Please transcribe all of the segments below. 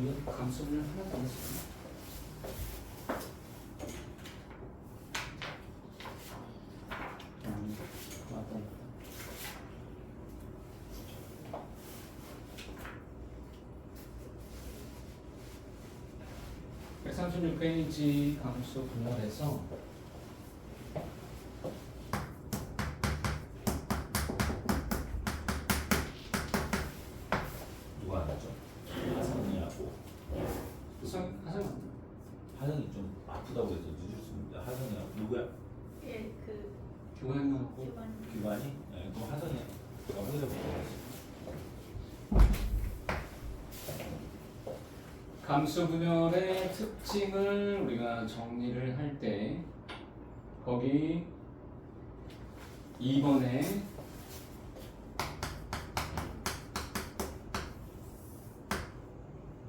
우리 감수분열 하나도 안 했어. 맞다. 136페이지 감수 분열에서 누가 하죠? 하성이하고 하성이 좀 아프다고 해서 늦었습니다. 하성이하고 누구야? 예, 그 교환하고 규관이? 네, 그럼 하성이 확인해 볼게요. 감수 분열의 특징을 우리가 정리를 할 때 거기 2번에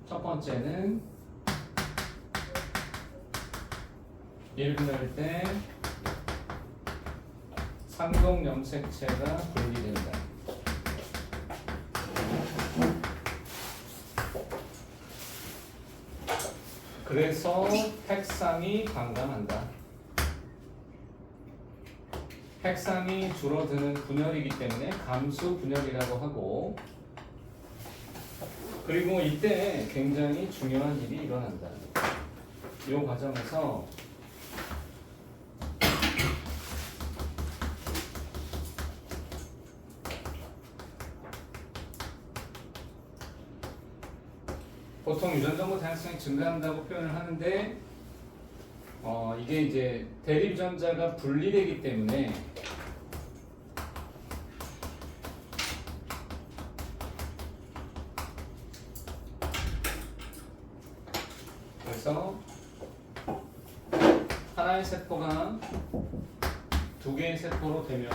첫 번째는 1분할 때 상동 염색체가 분리된다. 그래서 핵상이 반감한다. 핵상이 줄어드는 분열이기 때문에 감수 분열이라고 하고, 그리고 이때 굉장히 중요한 일이 일어난다. 이 과정에서 보통 유전정보 다양성이 증가한다고 표현을 하는데 이게 이제 대립전자가 분리되기 때문에 그래서 하나의 세포가 두 개의 세포로 되면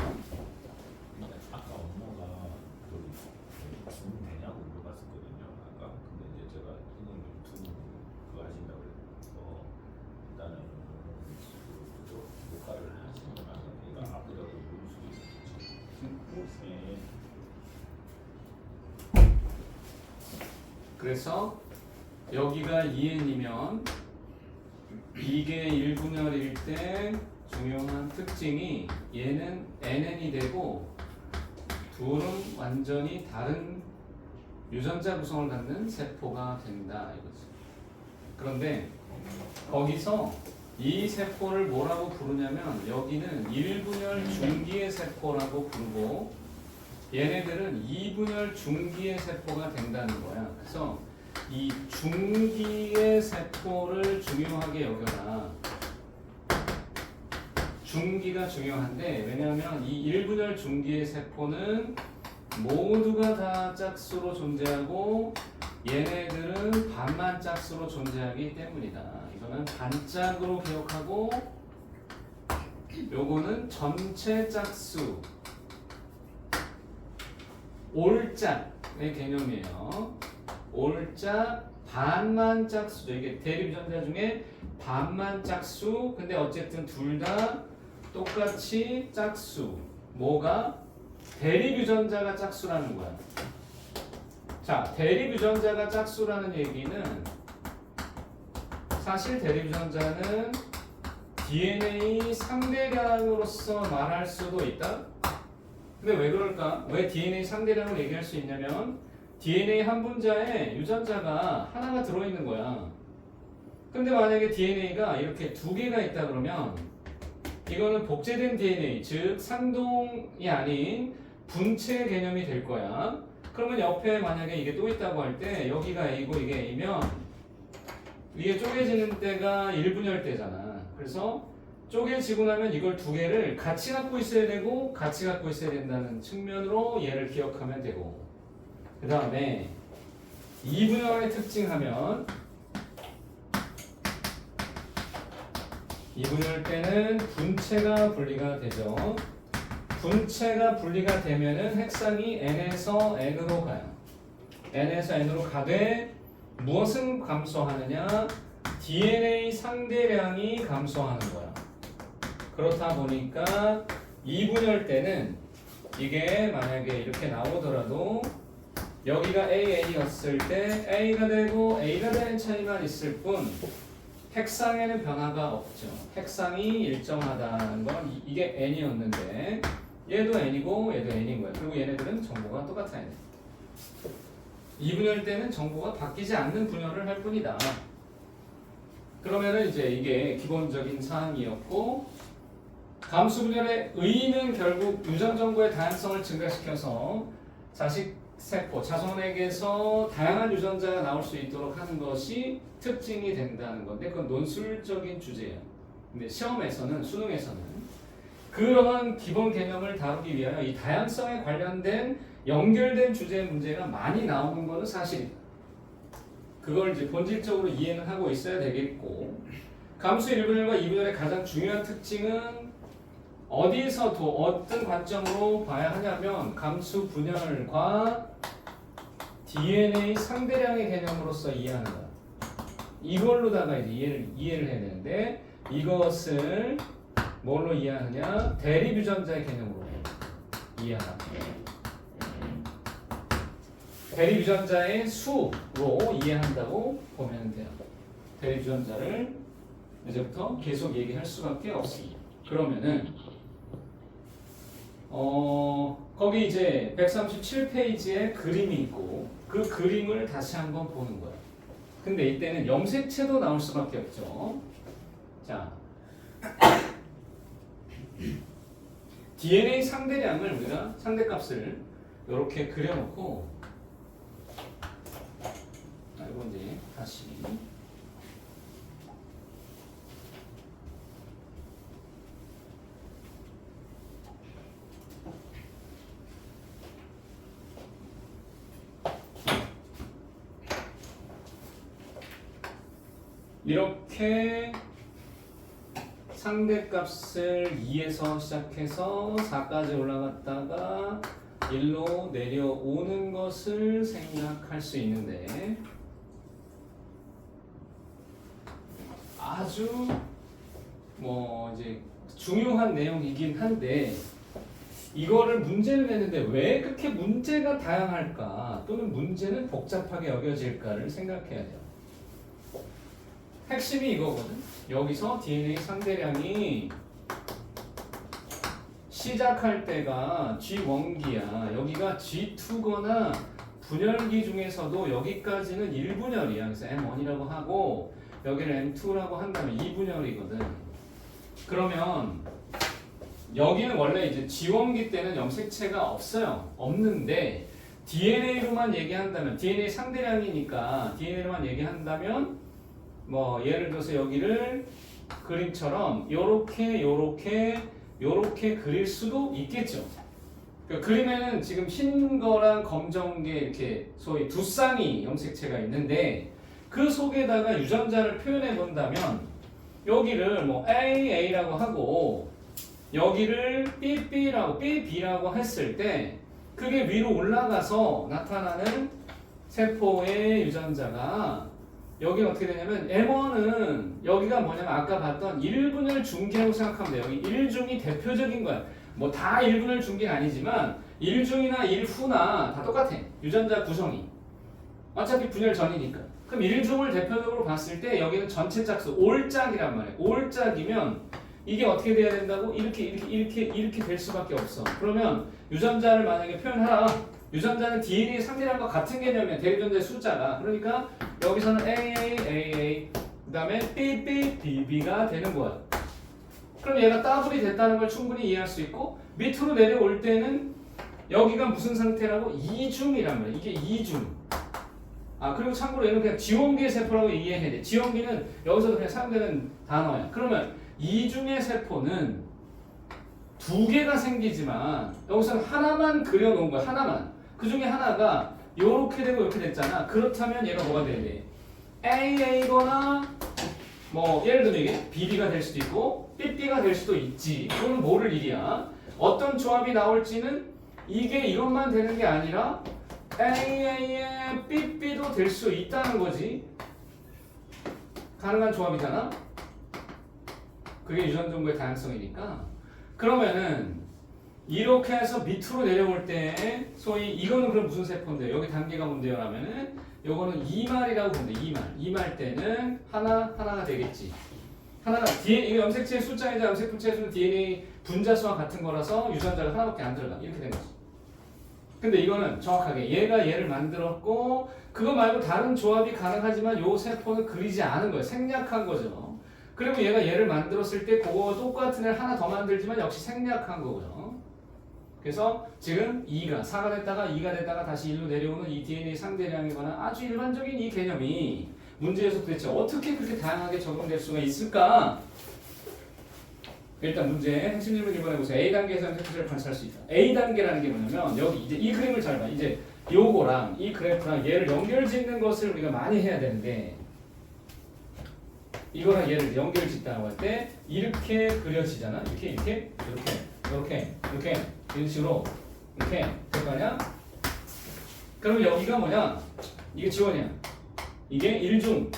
아까 엄마가 돈 되냐고 물어봤었거든요. 아까 근데 이제 제가 선생님 돈 그거 하신다고 그래서 일단은 녹화를 하시면 얘가 아프다고 모를 수도 있었죠. 네. 그래서 여기가 2n이면 이게 1분열일 때 중요한 특징이 얘는 nn이 되고 둘은 완전히 다른 유전자 구성을 갖는 세포가 된다 이거지. 그런데 거기서 이 세포를 뭐라고 부르냐면 여기는 1분열 중기의 세포라고 부르고 얘네들은 2분열 중기의 세포가 된다는 거야. 그래서 이 중기의 세포를 중요하게 여겨라. 중기가 중요한데 왜냐하면 이 1분열 중기의 세포는 모두가 다 짝수로 존재하고 얘네들은 반만 짝수로 존재하기 때문이다. 이거는 반짝으로 기억하고 요거는 전체 짝수 올짝의 개념이에요. 올짝 반만 짝수죠. 이게 대립전자 중에 반만 짝수. 근데 어쨌든 둘 다 똑같이 짝수. 뭐가? 대립유전자가 짝수라는 거야. 자, 대립유전자가 짝수라는 얘기는 사실 대립유전자는 DNA 상대량으로서 말할 수도 있다. 근데 왜 그럴까? 왜 DNA 상대량을 얘기할 수 있냐면 DNA 한 분자에 유전자가 하나가 들어있는 거야. 근데 만약에 DNA가 이렇게 두 개가 있다 그러면 이거는 복제된 DNA, 즉 상동이 아닌 분체 개념이 될 거야. 그러면 옆에 만약에 이게 또 있다고 할 때 여기가 A고 이게 A면 이게 쪼개지는 때가 1분열 때잖아. 그래서 쪼개지고 나면 이걸 두 개를 같이 갖고 있어야 되고 같이 갖고 있어야 된다는 측면으로 얘를 기억하면 되고, 그 다음에 2분열의 특징하면 2분열 때는 분체가 분리가 되죠. 분체가 분리가 되면은 핵상이 n에서 n으로 가요. n에서 n으로 가되 무엇은 감소하느냐? DNA 상대량이 감소하는 거야. 그렇다 보니까 2분열 때는 이게 만약에 이렇게 나오더라도 여기가 AA였을 때 A가 되고 A가 되는 차이만 있을 뿐 핵상에는 변화가 없죠. 핵상이 일정하다는 건 이게 N이었는데 얘도 N이고 얘도 N인 거야. 그리고 얘네들은 정보가 똑같아야 돼. 이분열 때는 정보가 바뀌지 않는 분열을 할 뿐이다. 그러면은 이제 이게 기본적인 사항이었고 감수 분열의 의의는 결국 유전 정보의 다양성을 증가시켜서 자식 세포, 자손에게서 다양한 유전자가 나올 수 있도록 하는 것이 특징이 된다는 건데 그건 논술적인 주제예요. 근데 시험에서는 수능에서는 그러한 기본 개념을 다루기 위하여 이 다양성에 관련된 연결된 주제의 문제가 많이 나오는 것은 사실이다. 그걸 이제 본질적으로 이해는 하고 있어야 되겠고 감수 1분열과 2분열의 가장 중요한 특징은 어디서도 어떤 관점으로 봐야 하냐면 감수 분열과 DNA 상대량의 개념으로서 이해하는 거야. 이걸로다가 이제 이해를 해야 되는데 이것을 뭘로 이해하느냐? 대립 유전자의 개념으로 이해하라. 대립 유전자의 수로 이해한다고 보면 돼요. 대립 유전자를 이제부터 계속 얘기할 수밖에 없습니다. 그러면은 거기 이제 137페이지에 그림이 있고 그 그림을 다시 한번 보는 거예요. 근데 이때는 염색체도 나올 수밖에 없죠. 자, DNA 상대량을 우리가 상대값을 이렇게 그려놓고 이거 이제 다시 이렇게 상대값을 2에서 시작해서 4까지 올라갔다가 1로 내려오는 것을 생각할 수 있는데 아주 이제 중요한 내용이긴 한데 이거를 문제를 내는데 왜 그렇게 문제가 다양할까 또는 문제는 복잡하게 여겨질까를 생각해야 돼요. 핵심이 이거거든. 여기서 DNA 상대량이 시작할 때가 G1기야. 여기가 G2거나 분열기 중에서도 여기까지는 1분열이야. 그래서 M1이라고 하고 여기를 M2라고 한다면 2분열이거든. 그러면 여기는 원래 이제 G1기 때는 염색체가 없어요. 없는데 DNA로만 얘기한다면 DNA 상대량이니까 DNA로만 얘기한다면 예를 들어서 여기를 그림처럼 요렇게 그릴 수도 있겠죠. 그러니까 그림에는 지금 흰 거랑 검정 게 이렇게 소위 두 쌍이 염색체가 있는데 그 속에다가 유전자를 표현해 본다면 여기를 AA라고 하고 여기를 BB라고 했을 때 그게 위로 올라가서 나타나는 세포의 유전자가 여기는 어떻게 되냐면 M1은 여기가 뭐냐면 아까 봤던 1분열 중기라고 생각하면 돼요. 여기 1중이 대표적인 거야. 다 1분열 중기는 아니지만 1중이나 1후나 다 똑같아. 유전자 구성이. 어차피 분열 전이니까. 그럼 1중을 대표적으로 봤을 때 여기는 전체 짝수 올짝이란 말이야. 올짝이면 이게 어떻게 돼야 된다고? 이렇게 될 수밖에 없어. 그러면 유전자를 만약에 표현하라. 유전자는 DNA 상대량과 같은 개념이야. 대립유전자의 숫자가. 그러니까 여기서는 AA, 그 다음에 BB, BB가 되는 거야. 그럼 얘가 더블이 됐다는 걸 충분히 이해할 수 있고 밑으로 내려올 때는 여기가 무슨 상태라고? 이중이란 말이야. 이게 이중. 그리고 참고로 얘는 그냥 지원기의 세포라고 이해해야 돼. 지원기는 여기서도 그냥 사용되는 단어야. 그러면 이중의 세포는 두 개가 생기지만 여기서는 하나만 그려놓은 거야. 하나만. 그 중에 하나가 요렇게 되고 이렇게 됐잖아. 그렇다면 얘가 뭐가 돼야 돼? AA거나 예를 들면 이게 BB가 될 수도 있고 BB가 될 수도 있지. 그거는 모를 일이야. 어떤 조합이 나올지는 이게 이것만 되는 게 아니라 AA에 BB도 될 수 있다는 거지. 가능한 조합이잖아. 그게 유전 정보의 다양성이니까. 그러면은 이렇게 해서 밑으로 내려올 때 소위 이거는 그럼 무슨 세포인데 여기 단계가 뭔데요? 라면은 요거는 2말이라고 보면 돼. 2말 때는 하나가 되겠지. 하나가 이게 염색체의 숫자이자 염색분체의 수는 DNA 분자수와 같은 거라서 유전자가 하나밖에 안 들어가. 이렇게 된 거지. 근데 이거는 정확하게 얘가 얘를 만들었고 그거 말고 다른 조합이 가능하지만 요 세포는 그리지 않은 거예요. 생략한 거죠. 그리고 얘가 얘를 만들었을 때 그거 똑같은 애를 하나 더 만들지만 역시 생략한 거고요. 그래서 지금 2가 4가 됐다가 2가 됐다가 다시 1로 내려오는 이 DNA 상대량에 관한 아주 일반적인 이 개념이 문제에서 도대체 어떻게 그렇게 다양하게 적용될 수가 있을까? 일단 문제 핵심 질문 1번 해보세요. A단계에서 염색체를 관찰할 수 있다. A단계라는 게 뭐냐면 여기 이제 이 그림을 잘 봐. 이제 요거랑 이 그래프랑 얘를 연결짓는 것을 우리가 많이 해야 되는데 이거랑 얘를 연결짓다고 할 때 이렇게 그려지잖아. 이렇게 이런 식으로 이렇게 될 거 아니야? 그러면 여기가 뭐냐? 이게 지원이야. 이게 1중,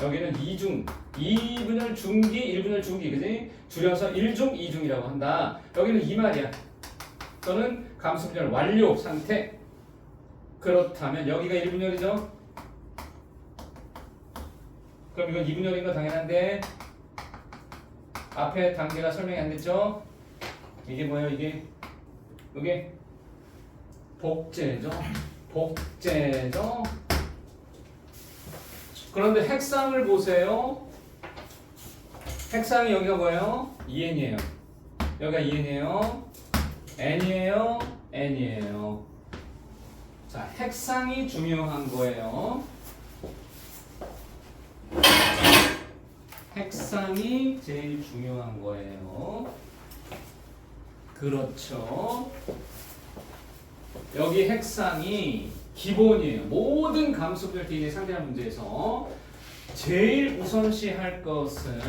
여기는 2중, 2분열 중기, 1분열 중기, 그지? 줄여서 1중, 2중이라고 한다. 여기는 이 말이야. 또는 감수분열 완료 상태. 그렇다면 여기가 1분열이죠? 그럼 이건 2분열인 거 당연한데 앞에 단계가 설명이 안 됐죠? 이게 뭐예요? 이게 복제죠? 복제죠? 그런데 핵상을 보세요. 핵상이 여기가 뭐예요? 2n이에요. 여기가 2n이에요. n이에요. n이에요. 자, 핵상이 중요한 거예요. 핵상이 제일 중요한 거예요. 그렇죠. 여기 핵상이 기본이에요. 모든 감수별 DNA 상대한 문제에서 제일 우선시할 것은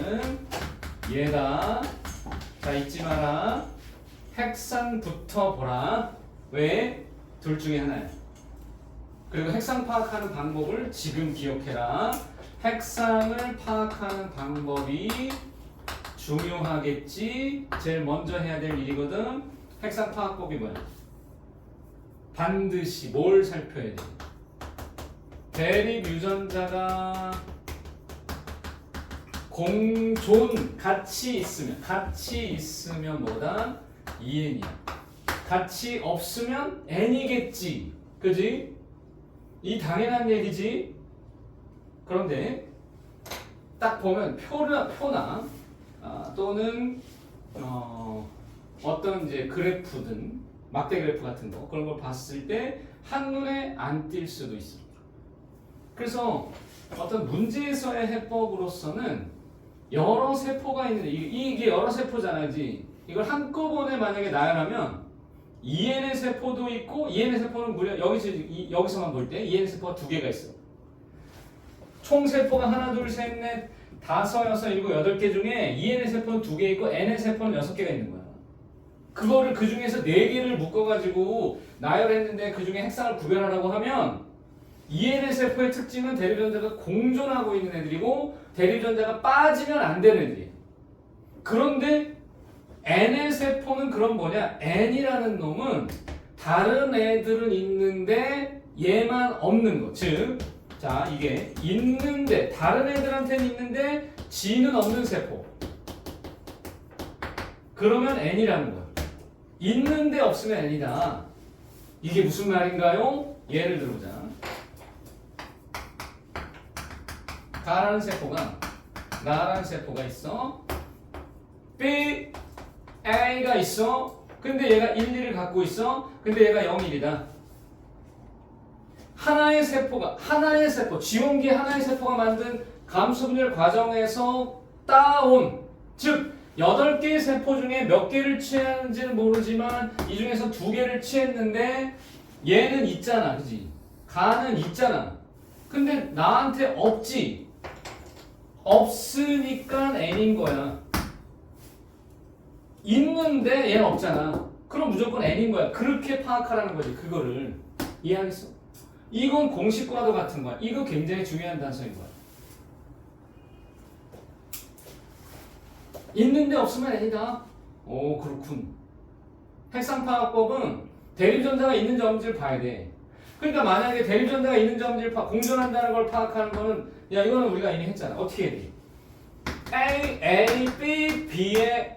얘다. 자, 잊지 마라. 핵상부터 보라. 왜? 둘 중에 하나야. 그리고 핵상 파악하는 방법을 지금 기억해라. 핵상을 파악하는 방법이 중요하겠지. 제일 먼저 해야 될 일이거든. 핵상 파악법이 뭐야? 반드시 뭘 살펴야 돼? 대립 유전자가 공존 같이 있으면 뭐다? 2n이야. 같이 없으면 n이겠지. 그지? 이 당연한 얘기지. 그런데 딱 보면 표나 또는 어떤 이제 그래프든 막대 그래프 같은 거 그런 걸 봤을 때 한눈에 안 띌 수도 있어. 그래서 어떤 문제에서의 해법으로서는 여러 세포가 있는데 이게 여러 세포잖아, 그지? 이걸 한꺼번에 만약에 나열하면 EN의 세포도 있고 EN의 세포는 무려 여기서만 볼 때 EN의 세포가 2개가 있어. 총 세포가 하나, 둘, 셋, 넷, 다섯, 여섯, 일곱, 8개 중에 EN의 세포는 2개 있고 N의 세포는 6개가 있는 거야. 그거를 그 중에서 4개를 묶어가지고 나열했는데 그 중에 핵상을 구별하라고 하면 EN의 세포의 특징은 대립전자가 공존하고 있는 애들이고 대립전자가 빠지면 안 되는 애들이에요. 그런데 N의 세포는 그럼 뭐냐? N이라는 놈은 다른 애들은 있는데 얘만 없는 거. 즉, 자, 이게 있는데 다른 애들한테는 있는데 G는 없는 세포. 그러면 N이라는 거야. 있는데 없으면 N이다. 이게 무슨 말인가요? 예를 들어보자. 나라는 세포가 있어. B, A가 있어. 근데 얘가 1, 2를 갖고 있어. 근데 얘가 0, 1이다. 하나의 세포, 지원기 하나의 세포가 만든 감수분열 과정에서 따온, 즉 8개의 세포 중에 몇 개를 취했는지는 모르지만 이 중에서 2개를 취했는데 얘는 있잖아, 그지? 가는 있잖아. 근데 나한테 없지. 없으니까 N인 거야. 있는데 얘는 없잖아. 그럼 무조건 N인 거야. 그렇게 파악하라는 거지, 그거를. 이해하겠어? 이건 공식과도 같은 거야. 이거 굉장히 중요한 단서인 거야. 있는데 없으면 N이다. 오, 그렇군. 핵상파악법은 대립전자가 있는지 없는지를 봐야 돼. 그러니까 만약에 대립전자가 있는지 없는지를 공존한다는 걸 파악하는 거는 야 이거는 우리가 이미 했잖아. 어떻게 해야 돼? A, B, B의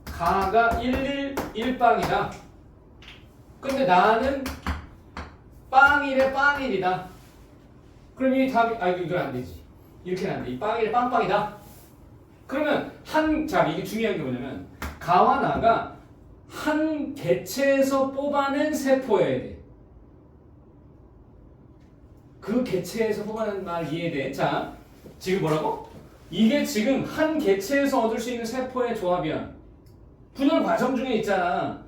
가가 1, 1빵이다. 근데 나는 빵 1에 빵 1이다. 그럼 이 답이 이건 안 되지. 이렇게는 안 돼. 이 빵 1에 빵빵이다. 그러면 자 이게 중요한 게 뭐냐면 가와 나가 한 개체에서 뽑아낸 세포여야 돼. 그 개체에서 뽑아낸 말 이해돼? 자, 지금 뭐라고? 이게 지금 한 개체에서 얻을 수 있는 세포의 조합이야. 분열 과정 중에 있잖아.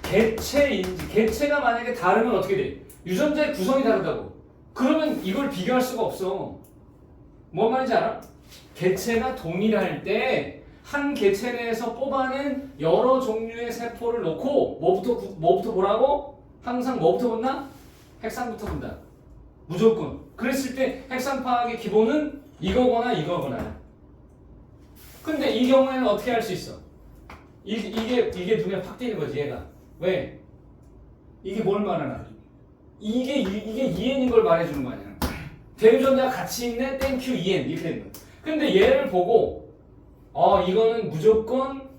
개체가 만약에 다르면 어떻게 돼? 유전자의 구성이 다르다고. 그러면 이걸 비교할 수가 없어. 뭔 말인지 알아? 개체가 동일할 때 한 개체 내에서 뽑아낸 여러 종류의 세포를 놓고 뭐부터 보라고? 항상 뭐부터 본다? 핵상부터 본다. 무조건. 그랬을 때 핵상 파악의 기본은 이거거나 이거거나. 근데 이 경우에는 어떻게 할 수 있어? 이게 눈에 팍 띄는 거지 얘가. 왜? 이게 뭘 말하나? 이게 2n인 걸 말해주는 거 아니야. 대유전자가 같이 있네 땡큐 2n 이렇게 되는 거야. 근데 얘를 보고 이거는 무조건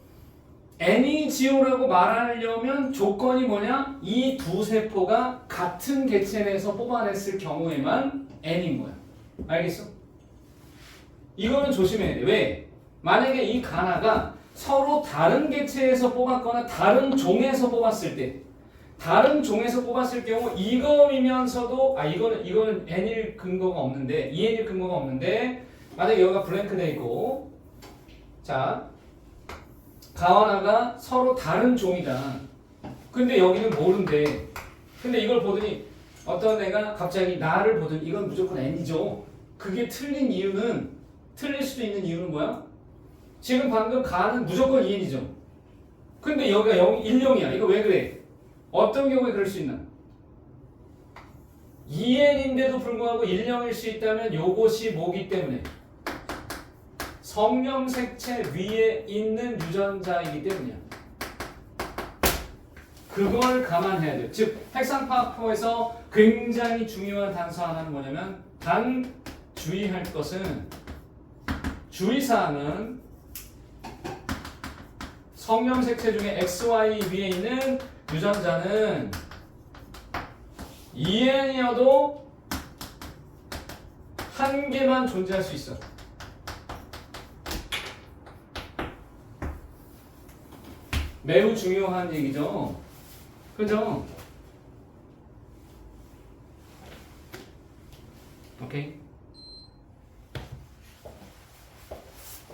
n이 지오라고 말하려면 조건이 뭐냐? 이 두 세포가 같은 개체 내에서 뽑아냈을 경우에만 n인 거야. 알겠어? 이거는 조심해야 돼. 왜? 만약에 이 가나가 서로 다른 개체에서 뽑았거나 다른 종에서 뽑았을 때 다른 종에서 뽑았을 경우 이거이면서도 이거는 n일 근거가 없는데 2n일 근거가 없는데 만약에 여기가 블랭크 돼 있고 자 가와나가 서로 다른 종이다. 근데 여기는 모른대. 근데 이걸 보더니 어떤 애가 갑자기 나를 보더니 이건 무조건 n이죠. 그게 틀린 이유는 틀릴 수도 있는 이유는 뭐야? 지금 방금 가는 무조건 2n이죠. 근데 여기가 1,0이야. 이거 왜 그래? 어떤 경우에 그럴 수 있나? 2n인데도 불구하고 1,0일 수 있다면 요것이 뭐기 때문에? 성염색체 위에 있는 유전자이기 때문이야. 그걸 감안해야 돼요. 즉 핵상파악법에서 굉장히 중요한 단서 하나는 뭐냐면 단 주의할 것은 주의사항은 성염색체 중에 XY 위에 있는 유전자는 2n이어도 한 개만 존재할 수 있어. 매우 중요한 얘기죠. 그죠? 오케이.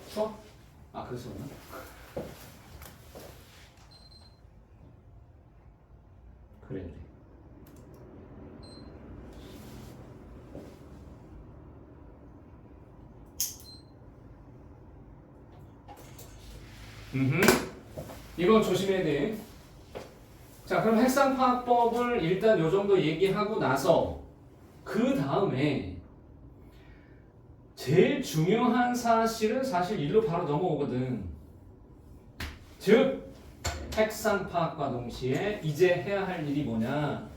추워? 그래서 그러나? 그래. 이건 조심해야 돼. 자, 그럼 핵상파악법을 일단 요 정도 얘기하고 나서 그 다음에 제일 중요한 사실은 사실 일로 바로 넘어오거든. 즉 핵상파악과 동시에 이제 해야 할 일이 뭐냐?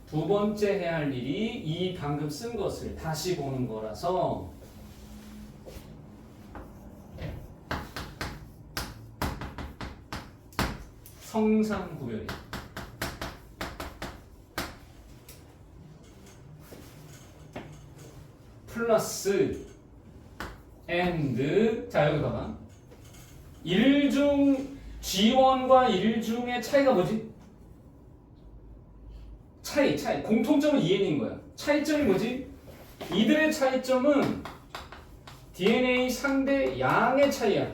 두 번째 해야 할 일이 이 방금 쓴 것을 다시 보는 거라서 성상구별이 플러스 and 자 여기 봐봐. 1중 G1과 1중의 차이가 뭐지? 차이 공통점은 2n인 거야. 차이점이 뭐지? 이들의 차이점은 DNA 상대 양의 차이야.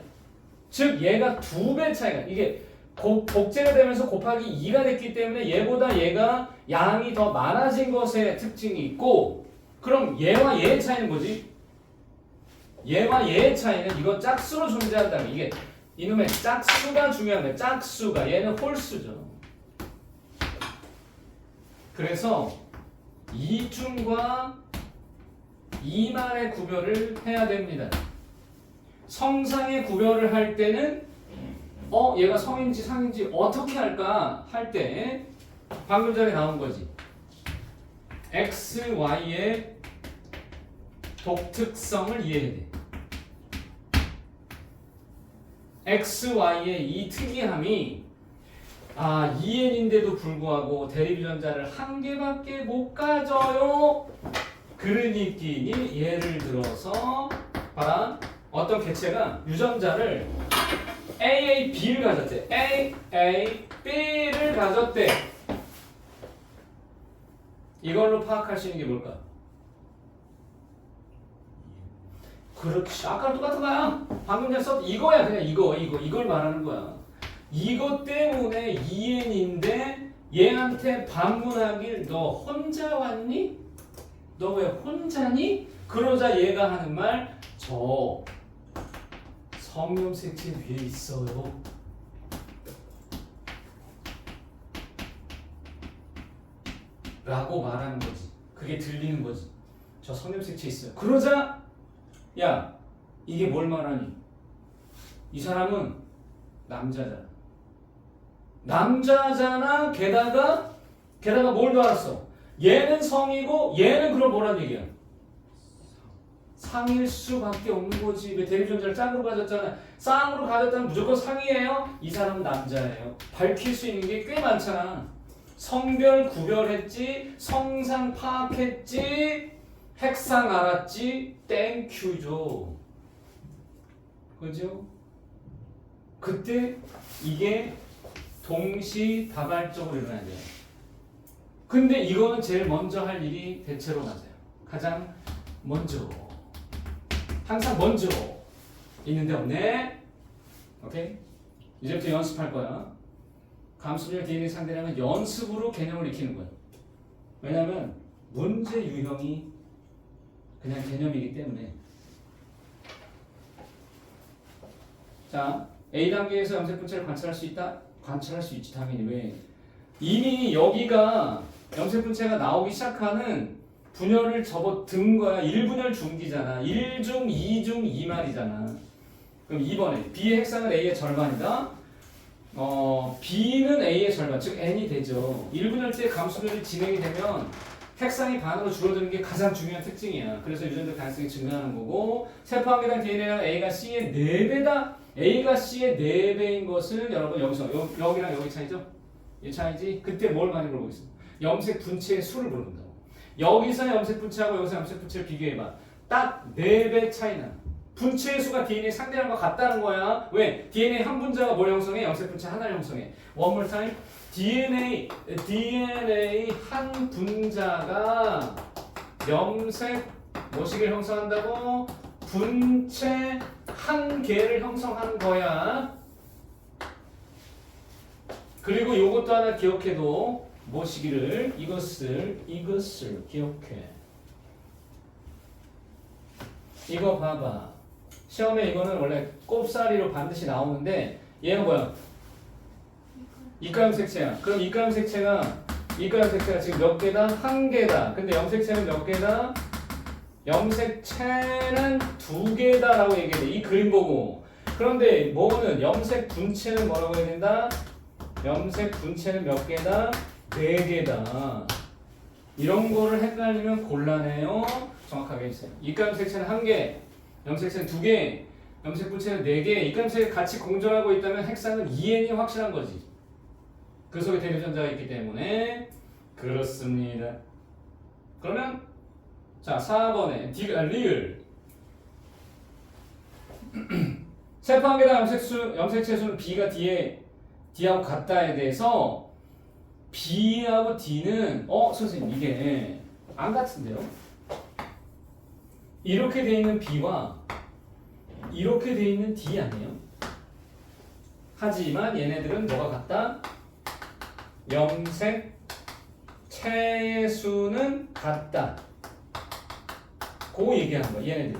즉 얘가 2배 차이가 이게 복제가 되면서 곱하기 2가 됐기 때문에 얘보다 얘가 양이 더 많아진 것의 특징이 있고 그럼 얘와 얘의 차이는 뭐지? 얘와 얘의 차이는 이거 짝수로 존재한다면 이게 이놈의 짝수가 중요한 거야. 짝수가 얘는 홀수죠. 그래서 2중과 2만의 구별을 해야 됩니다. 성상의 구별을 할 때는 얘가 성인지 상인지 어떻게 할까 할 때 방금 전에 나온 거지. x, y의 독특성을 이해해야 돼. x, y의 이 특이함이 2n인데도 불구하고 대립유전자를 한 개밖에 못 가져요. 그러니까 예를 들어서 봐라. 어떤 개체가 유전자를 AAB를 가졌대. AAB를 가졌대. 이걸로 파악할 수 있는 게 뭘까? 그렇지. 아까랑 똑같은 거야. 방금 전에 썼 이거야. 그냥 이걸 말하는 거야. 이것 때문에 2n인데 얘한테 반문하길 너 혼자 왔니? 너 왜 혼자니? 그러자 얘가 하는 말, 저 성염색체 위에 있어요. 라고 말하는 거지. 그게 들리는 거지. 저 성염색체 있어요. 그러자 야, 이게 뭘 말하니? 이 사람은 남자잖아. 남자잖아. 게다가 뭘 더 알았어? 얘는 성이고 얘는 그럼 뭐란 얘기야? 상일 수밖에 없는 거지. 왜 대립존재를 짝으로 가졌잖아. 쌍으로 가졌다면 무조건 상이에요? 이 사람은 남자예요. 밝힐 수 있는 게 꽤 많잖아. 성별 구별했지, 성상 파악했지, 핵상 알았지, 땡큐죠. 그죠? 그때 이게 동시다발적으로 일어나야 돼요. 근데 이거는 제일 먼저 할 일이 대체로 맞아요. 가장 먼저. 항상 먼저. 있는데 없네. 오케이? 이제부터 연습할 거야. 감수별 DNA 상대량은 연습으로 개념을 익히는 거야. 왜냐면 문제 유형이 그냥 개념이기 때문에. 자, A단계에서 염색분체를 관찰할 수 있다? 관찰할 수 있지, 당연히. 왜? 이미 여기가 염색분체가 나오기 시작하는 분열을 접어든 거야. 1분열 중기잖아. 1중, 2중, 2말이잖아. 그럼 2번에 B의 핵상은 A의 절반이다. B는 A의 절반, 즉 N이 되죠. 1분열 때 감수별이 진행이 되면 핵상이 반으로 줄어드는 게 가장 중요한 특징이야. 그래서 유전자 가능성이 증가하는 거고, 세포 한 개당 DNA가 A가 C의 4배다. A가 C의 4배인 것을 여러분 여기서 여기랑 여기 차이죠? 이 차이지? 그때 뭘 많이 물어보겠어? 염색 분체의 수를 물어본다고. 여기서 염색 분체하고 여기서 염색 분체를 비교해봐. 딱 4배 차이나. 분체의 수가 DNA 상대량과 같다는 거야. 왜? DNA 한 분자가 뭘 형성해? 염색 분체 하나를 형성해. One more time. DNA 한 분자가 염색 뭐시기를 형성한다고? 분체 한 개를 형성하는 거야. 그리고 요것도 하나 기억해도 뭐시기를 이것을 기억해. 이거 봐봐. 시험에 이거는 원래 꼽사리로 반드시 나오는데 얘가 뭐야? 이가염색체야. 그럼 이가염색체가 지금 몇 개다? 한 개다. 근데 염색체는 몇 개다? 염색체는 2개다라고 얘기해. 이 그림 보고. 그런데 뭐는 염색 분체는 뭐라고 해야 된다? 염색 분체는 몇 개다? 4개다. 이런 거를 헷갈리면 곤란해요. 정확하게 해주세요. 이가염색체는 1개, 염색체는 2개, 염색 분체는 4개. 이가염색이 같이 공존하고 있다면 핵상은 2n이 확실한 거지. 그 속에 대립전자가 있기 때문에 그렇습니다. 그러면 자 4번에 리을 세포 한 개당 염색체 수는 B가 D하고 같다에 대해서 B하고 D는 선생님 이게 안 같은데요? 이렇게 돼 있는 B와 이렇게 돼 있는 D 아니에요? 하지만 얘네들은 뭐가 같다? 염색체의 수는 같다. 고 얘기하는 거야, 얘네들.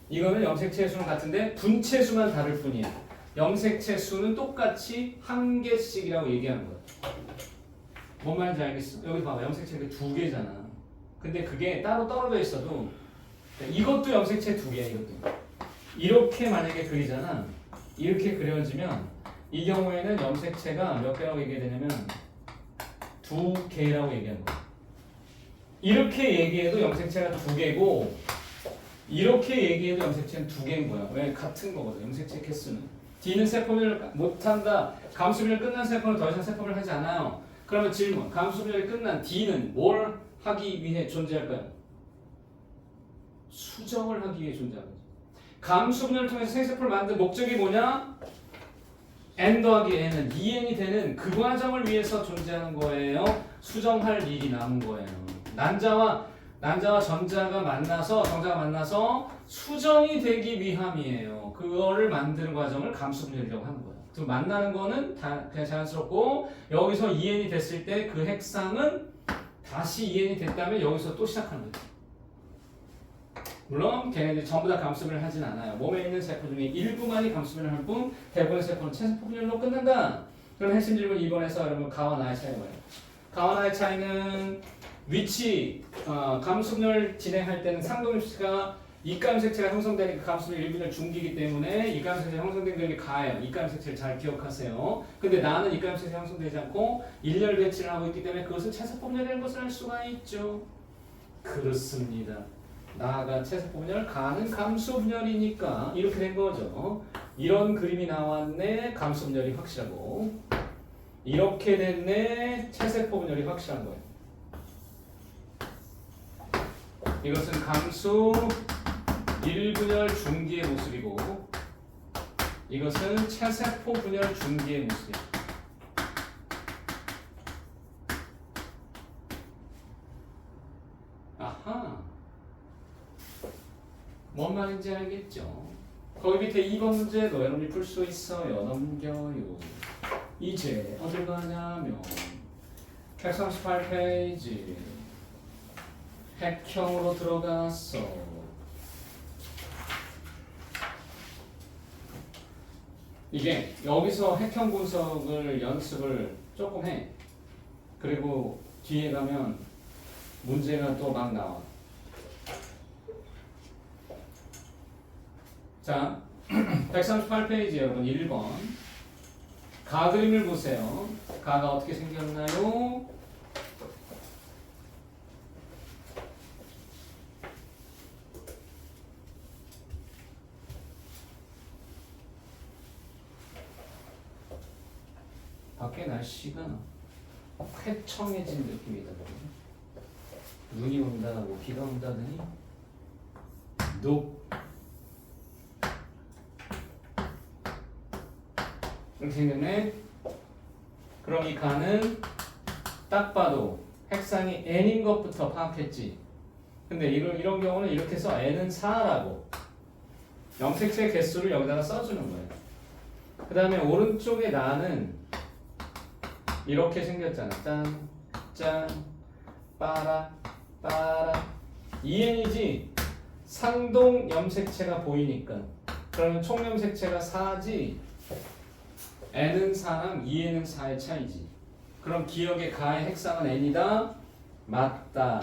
이거는 염색체 수는 같은데 분체 수만 다를 뿐이야. 염색체 수는 똑같이 1개씩이라고 얘기하는 거야. 뭔 말인지 알겠어? 여기 봐봐. 염색체가 2개잖아. 근데 그게 따로 떨어져 있어도 이것도 염색체 2개야, 이것도. 이렇게 만약에 그리잖아. 이렇게 그려지면 이 경우에는 염색체가 몇 개라고 얘기해야 되냐면 2개라고 얘기하는 거야. 이렇게 얘기해도 염색체가 2개고 이렇게 얘기해도 염색체는 2개인 거야. 왜? 같은 거거든. 염색체 개수는. D는 세포분열 못한다. 감수분열 끝난 세포는 더 이상 세포분열 하지 않아요. 그러면 질문. 감수분열이 끝난 D는 뭘 하기 위해 존재할까요? 수정을 하기 위해 존재하는 거지. 감수분열을 통해서 생세포를 만든 목적이 뭐냐? N 더하기 N은 2N이 되는 그 과정을 위해서 존재하는 거예요. 수정할 일이 남은 거예요. 난자와 전자가 만나서 수정이 되기 위함이에요. 그거를 만드는 과정을 감수분열이라고 하는 거예요. 그 만나는 거는 다 그냥 자연스럽고 여기서 2N이 됐을 때 그 핵상은 다시 2N이 됐다면 여기서 또 시작하는 거예요. 물론 걔네들이 전부 다 감수분열을 하진 않아요. 몸에 있는 세포 중에 일부만이 감수분열을 할 뿐 대부분의 세포는 체세포 분열로 끝난다. 그럼 핵심 질문 2번에서 여러분 가와 나의 차이가 뭐예요? 가와 나의 차이는 위치, 감수분열 진행할 때는 상동입시가 이가염색체가 형성되니까 감수분열 1분열 중기이기 때문에 이가염색체가 형성된 게 가예요. 이가염색체를 잘 기억하세요. 근데 나는 이가염색체가 형성되지 않고 일렬 배치를 하고 있기 때문에 그것을 체세포 분열이라는 것을 알 수가 있죠. 그렇습니다. 나가 체세포 분열, 가는 감수 분열이니까 이렇게 된 거죠. 이런 그림이 나왔네. 감수 분열이 확실하고 이렇게 됐네. 체세포 분열이 확실한 거예요. 이것은 감수 1분열 중기의 모습이고 이것은 체세포 분열 중기의 모습이에요. 아하. 뭔 말인지 알겠죠? 거기 밑에 2번 문제도 여러분이 풀 수 있어요. 넘겨요. 이제 어딜 가냐면 138페이지 핵형으로 들어갔어. 이게 여기서 핵형 분석을 연습을 조금 해. 그리고 뒤에 가면 문제가 또 막 나와. 자, 138페이지 여러분 1번 가 그림을 보세요. 가가 어떻게 생겼나요? 밖에 날씨가 쾌청해진 느낌이다. 눈이 온다고 비가 온다더니 이렇게 생겼네. 그럼 이 가는 딱 봐도 핵상이 n인 것부터 파악했지. 근데 이런 경우는 이렇게 써. n은 4라고 염색체 개수를 여기다가 써주는 거예요. 그 다음에 오른쪽에 나는 이렇게 생겼잖아. 짠, 짠, 빠라, 빠라. 2n이지 상동 염색체가 보이니까. 그러면 총 염색체가 4지. n은 4랑 2n은 4의 차이지. 그럼 기억의 가의 핵상은 n이다. 맞다.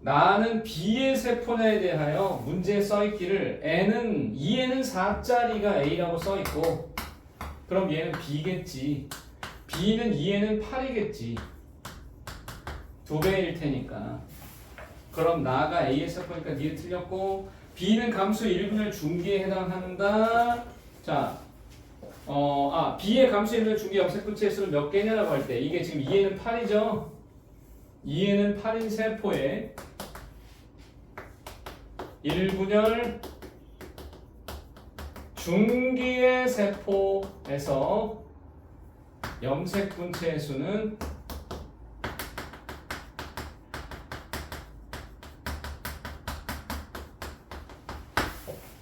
나는 B의 세포냐에 대하여 문제에 써있기를 n은 2n은 4짜리가 A라고 써있고 그럼 얘는 B겠지. B는 2n은 8이겠지. 2배일 테니까. 그럼 나가 A의 세포니까 니는 틀렸고 B는 감수 1분열 중기에 해당한다. 자, B의 감수 1분열 중기 염색분체의 수는 몇 개냐라고 할 때 이게 지금 2n은 8이죠. 2n은 8인 세포에 1분열 중기의 세포에서 염색분체의 수는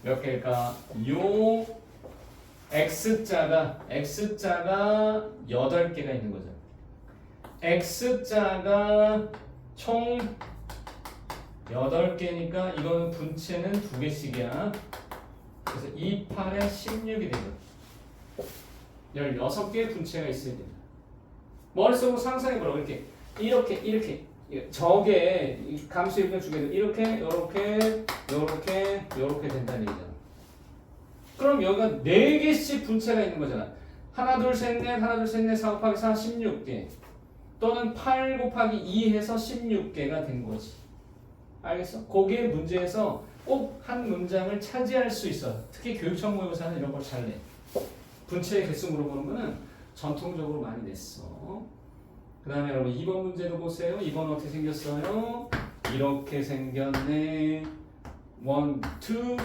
몇 개일까? 요 X자가 8개가 있는 거죠. X자가 총 8개니까 이거는 분체는 2개씩이야. 그래서 2, 8에 16이 되거든. 16개의 분체가 있어야 된다. 머릿속으로 상상해보라고. 이렇게 저게 감수 1분열 중에도 이렇게 된다는 얘기잖아. 그럼 여기가 4개씩 분체가 있는 거잖아. 하나 둘 셋 넷 하나 둘 셋 넷 4 곱하기 4 16개 또는 8 곱하기 2 해서 16개가 된 거지. 알겠어? 거기에 문제에서 꼭 한 문장을 차지할 수 있어. 특히 교육청 모의고사는 이런 걸 잘 내. 분체의 개수 물어보는 거는 전통적으로 많이 냈어. 그 다음에 여러분 2번 문제도 보세요. 2번 어떻게 생겼어요? 이렇게 생겼네. 1, 2, 3,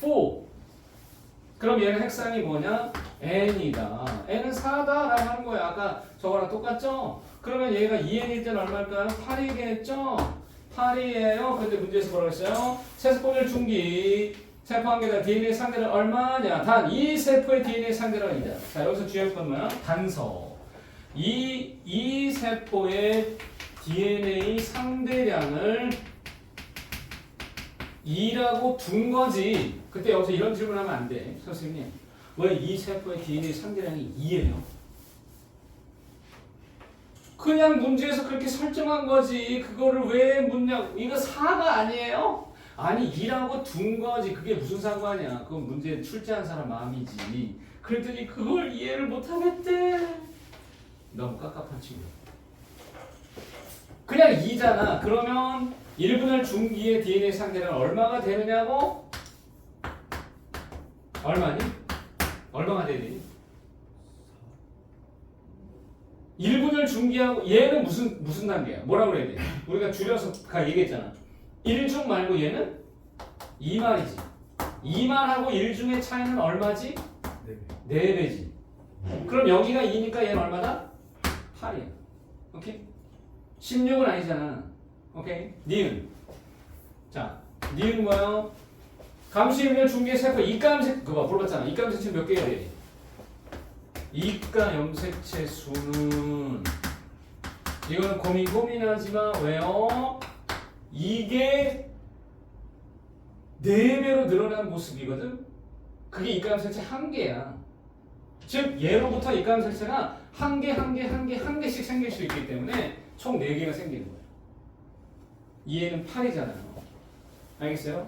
4. 그럼 얘는 핵상이 뭐냐? n이다. n은 4다라고 하는 거야. 아까 저거랑 똑같죠? 그러면 얘가 2n일 때는 얼마일까요? 8이겠죠? 8이에요. 근데 문제에서 뭐라고 했어요? 세포별 중기 세포 한 개당 DNA 상대는 얼마냐? 단 이 세포의 DNA 상대는 아니다. 자, 여기서 중요한 건 뭐야? 단서. 이 세포의 DNA 상대량을 2라고 둔 거지. 그때 여기서 이런 질문하면 안 돼. 선생님, 왜 이 세포의 DNA 상대량이 2예요? 그냥 문제에서 그렇게 설정한 거지. 그거를 왜 묻냐고. 이거 4가 아니에요? 아니 2라고 둔 거지. 그게 무슨 상관이야. 그건 문제 출제한 사람 마음이지. 그랬더니 그걸 이해를 못하겠대. 너무 깝깝한 친구. 그냥 2잖아. 그러면 1분의 중기의 DNA 상대는 얼마가 되느냐고? 얼마니? 얼마가 되니? 1분을 중기하고 얘는 무슨 단계야? 뭐라고 그래야 돼? 우리가 줄여서 얘기했잖아. 1중 말고 얘는 2말이지. 2말하고 1중의 차이는 얼마지? 4배지. 그럼 여기가 2니까 얘는 얼마다? 8이야. 오케이? 16은 아니잖아. 오케이? 니은. 자, 니은 뭐야? 감수 1분의 중기의 세포 이가염색 그거 물어봤잖아. 이가염색체 몇 개가 돼? 이가 염색체 수는 이거는 고민하지만 왜요? 이게 4배로 늘어난 모습이거든? 그게 이가 염색체 1개야. 즉 얘로부터 이가 염색체가 한 개씩 생길 수 있기 때문에 총 4개가 생기는 거예요. 얘는 8이잖아요. 알겠어요?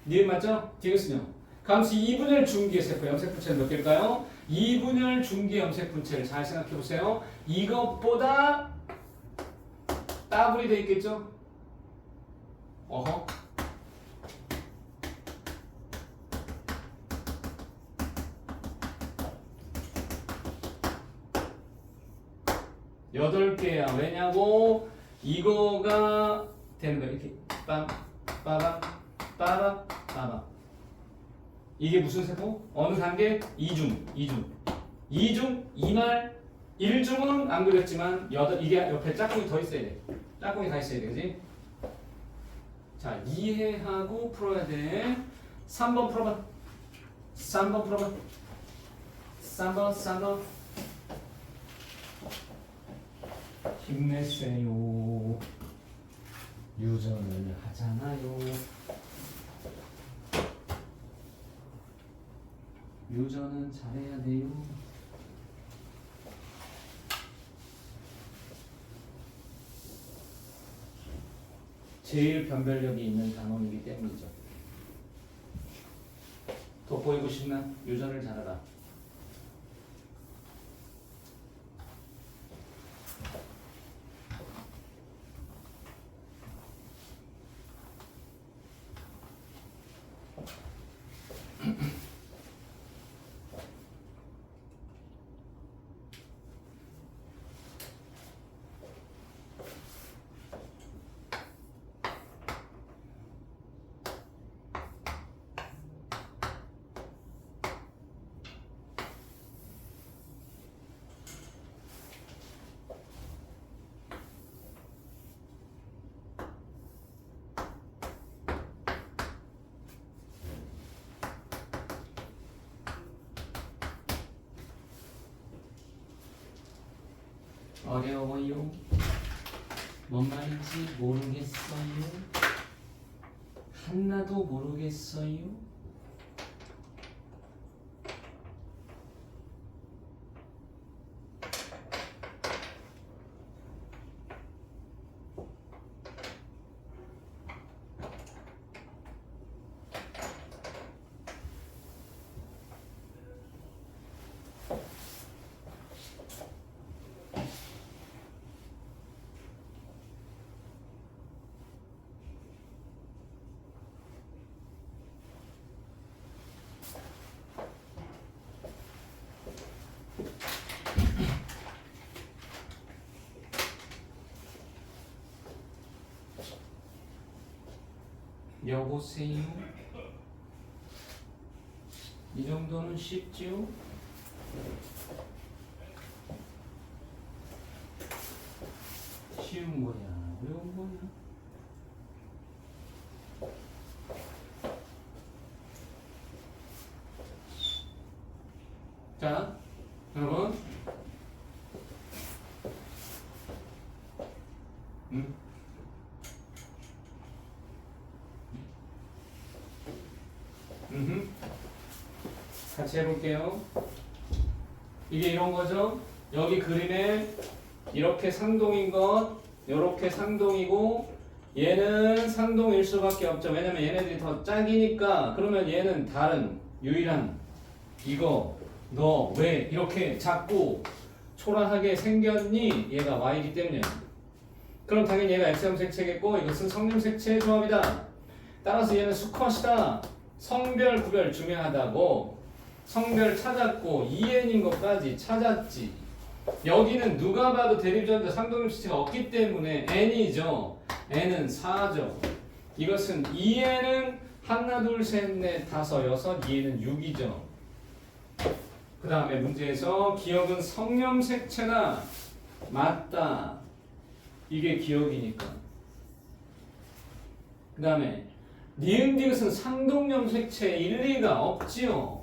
니은 맞죠? 디귿은요? 감수 2분의 중기의 세포 염색분체는 몇 개일까요? 2분열 중기 염색 분체를 잘 생각해 보세요. 이것보다 따블이 돼 있겠죠? 어허. 여덟 개야. 왜냐고? 이거가 되는 거야. 이렇게 빰, 빠밤, 빠밤, 빠밤. 이게 무슨 세포? 어느 단계? 2중. 2말, 1중은 안 그렸지만 이게 옆에 짝꿍이 더 있어야 돼. 짝꿍이 다 있어야 돼. 그지? 자, 이해하고 풀어야 돼. 3번 풀어봐. 3번. 힘내세요. 유전을 하잖아요. 유전은 잘해야 돼요. 제일 변별력이 있는 단원이기 때문이죠. 돋보이고 싶나? 유전을 잘하라. 어려워요. 뭔 말인지 모르겠어요. 하나도 모르겠어요. 여보세요? 이 정도는 쉽지요? 쉬운 거냐? 어려운 거냐? 자, 여러분. 같이 해볼게요. 이게 이런 거죠. 여기 그림에 이렇게 상동인 것, 이렇게 상동이고, 얘는 상동일 수밖에 없죠. 왜냐면 얘네들이 더 짝이니까. 그러면 얘는 다른 유일한 이거 너 왜 이렇게 작고 초라하게 생겼니? 얘가 y이기 때문이에요. 그럼 당연히 얘가 x형 색채겠고 이것은 성림 색채의 조합이다. 따라서 얘는 수컷이다. 성별 구별 중요하다고. 성별 찾았고 2n인 것까지 찾았지. 여기는 누가 봐도 대립전자 상동림 수치가 없기 때문에 n이죠. n은 4죠. 이것은 2n은 하나 둘 셋 넷 다섯 여섯 2n은 6이죠. 그 다음에 문제에서 기억은 성염색체다. 맞다. 이게 기억이니까. 그 다음에 니은 디귿은 상동염색체 일리가 없지요.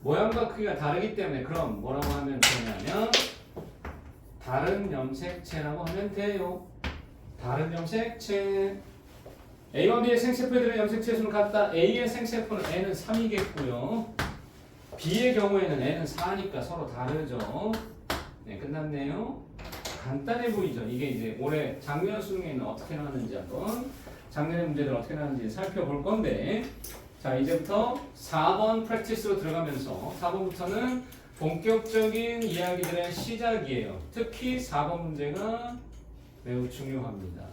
모양과 크기가 다르기 때문에 그럼 뭐라고 하면 되냐면 다른 염색체라고 하면 돼요. 다른 염색체. A와 B의 생세포들의 염색체 수는 같다. A의 생세포는 N은 3이겠고요. B의 경우에는 N은 4니까 서로 다르죠. 네, 끝났네요. 간단해 보이죠? 이게 이제 올해 작년 수능에는 어떻게 나왔는지 한번 작년의 문제들 어떻게 나왔는지 살펴볼 건데 자 이제부터 4번 프랙티스로 들어가면서 4번부터는 본격적인 이야기들의 시작이에요. 특히 4번 문제가 매우 중요합니다.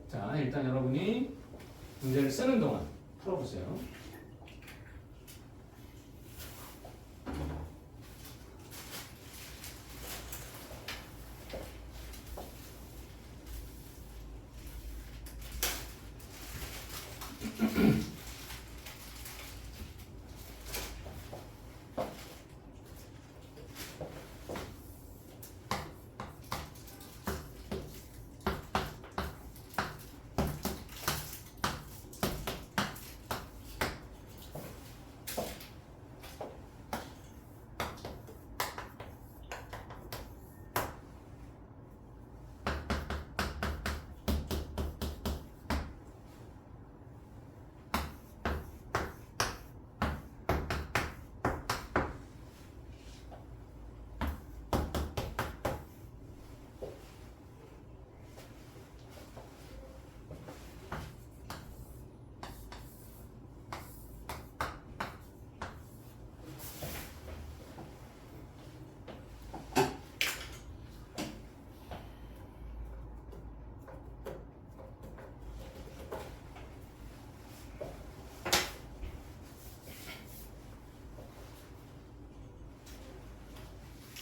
자 일단 여러분이 문제를 쓰는 동안 풀어보세요.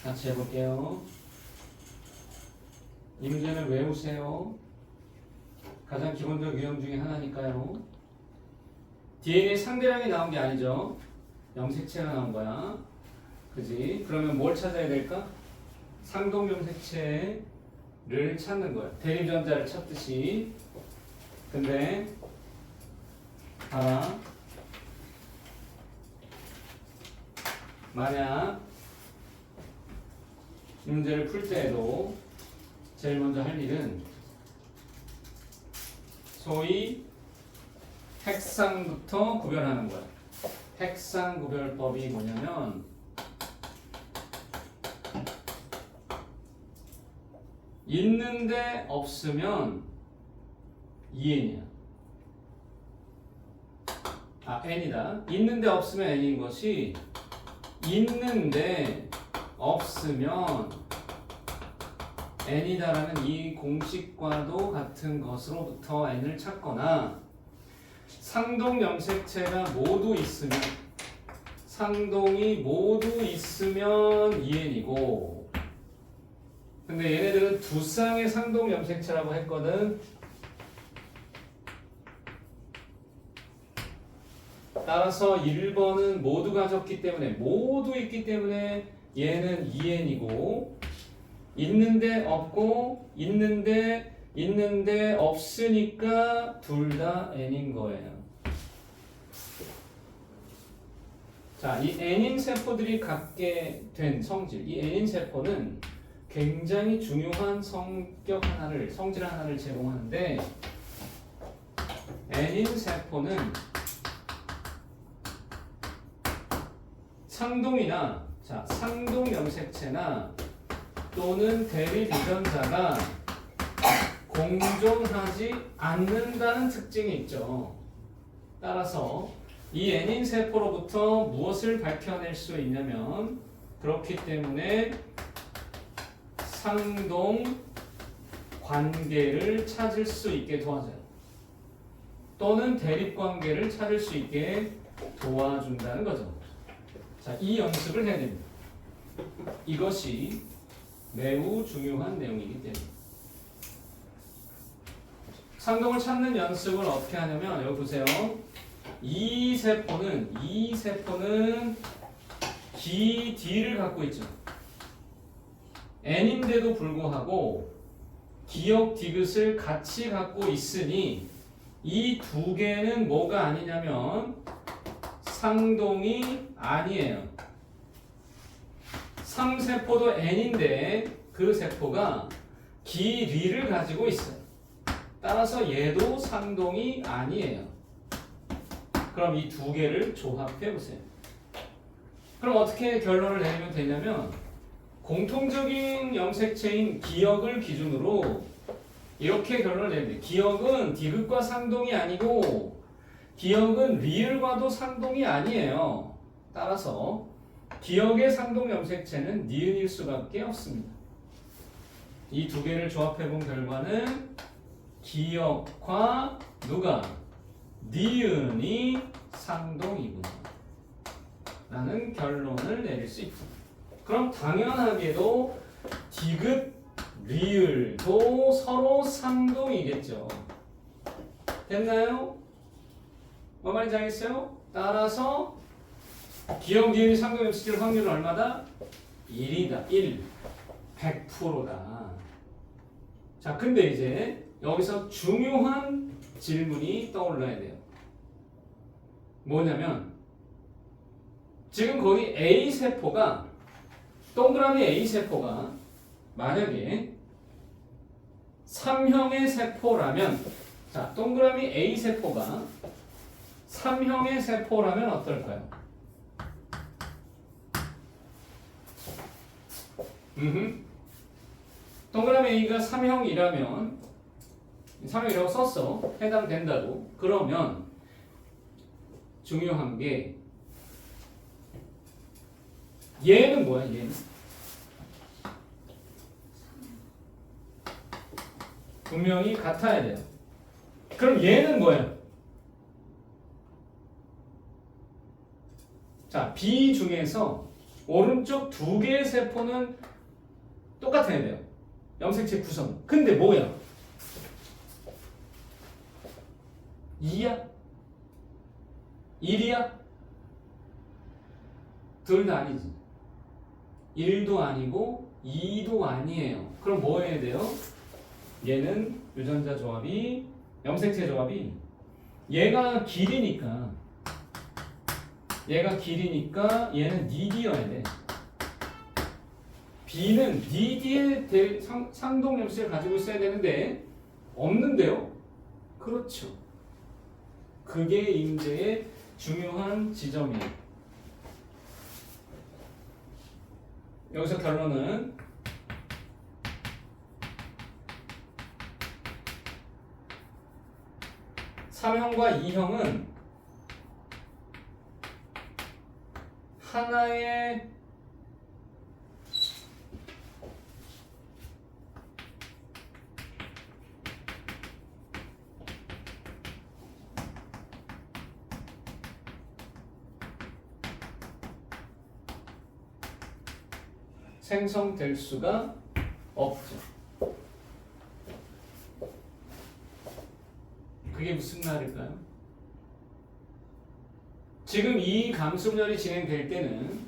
같이 해볼게요. 이 문제는 외우세요. 가장 기본적 유형 중에 하나니까요. DNA 상대량이 나온 게 아니죠. 염색체가 나온 거야. 그지? 그러면 뭘 찾아야 될까? 상동 염색체를 찾는 거야. 대립전자를 찾듯이. 근데 봐라. 만약 이 문제를 풀 때에도 제일 먼저 할 일은 소위 핵상부터 구별하는 거야. 핵상 구별법이 뭐냐면 있는데 없으면 2n이야. n이다. 있는데 없으면 n인 것이 있는데 없으면 n이다라는 이 공식과도 같은 것으로부터 n을 찾거나 상동 염색체가 모두 있으면 상동이 모두 있으면 2n이고 근데 얘네들은 두 쌍의 상동 염색체라고 했거든. 따라서 1번은 모두 가졌기 때문에 모두 있기 때문에 얘는 2n이고 있는데 없고 있는데 없으니까 둘 다 n인 거예요. 자, 이 n인 세포들이 갖게 된 성질, 이 n인 세포는 굉장히 중요한 성질 하나를 제공하는데 n인 세포는 상동이나 상동 염색체나 또는 대립 유전자가 공존하지 않는다는 특징이 있죠. 따라서 이 n인 세포로부터 무엇을 밝혀낼 수 있냐면 그렇기 때문에 상동 관계를 찾을 수 있게 도와줘요. 또는 대립 관계를 찾을 수 있게 도와준다는 거죠. 자, 이 연습을 해야 됩니다. 이것이 매우 중요한 내용이기 때문에. 상동을 찾는 연습을 어떻게 하냐면 여기 보세요. 이 세포는 기 D를 갖고 있죠. N인데도 불구하고 기억 디귿을 같이 갖고 있으니 이 두 개는 뭐가 아니냐면 상동이 아니에요. 3세포도 N인데 그 세포가 기리를 가지고 있어요. 따라서 얘도 상동이 아니에요. 그럼 이 두 개를 조합해 보세요. 그럼 어떻게 결론을 내리면 되냐면 공통적인 염색체인 기억을 기준으로 이렇게 결론을 내립니다. 기억은 디귿과 상동이 아니고 기억은 리을과도 상동이 아니에요. 따라서 기억의 상동 염색체는 니은일 수밖에 없습니다. 이 두 개를 조합해 본 결과는 기억과 누가? 니은이 상동이구나 라는 결론을 내릴 수 있습니다. 그럼 당연하게도 디귿, 리을도 서로 상동이겠죠. 됐나요? 뭐 말인지 알겠어요? 따라서 기억, 니은이 상동 염색체일 확률은 얼마다? 1이다. 1. 100%다. 자, 근데 이제 여기서 중요한 질문이 떠올라야 돼요. 뭐냐면 지금 거기 A세포가 동그라미 A세포가 만약에 3형의 세포라면 자, 동그라미 A세포가 3형의 세포라면 어떨까요? 동그라미 A가 3형이라면 3형이라고 썼어. 해당된다고. 그러면 중요한 게 얘는 뭐야? 얘는 분명히 같아야 돼요. 그럼 얘는 뭐야? 자, B 중에서 오른쪽 두 개의 세포는 똑같아야 돼요. 염색체 구성. 근데 뭐야? 2야? 1이야? 둘 다 아니지. 1도 아니고 2도 아니에요. 그럼 뭐 해야 돼요? 얘는 유전자 조합이 염색체 조합이 얘가 길이니까 얘는 니디여야 돼. B는 니디의 상동 염색을 가지고 있어야 되는데 없는데요? 그렇죠. 그게 인재의 중요한 지점이에요. 여기서 결론은 삼형과 이형은 하나의 생성될 수가 없죠. 그게 무슨 말일까요? 지금 이 감수분열이 진행될 때는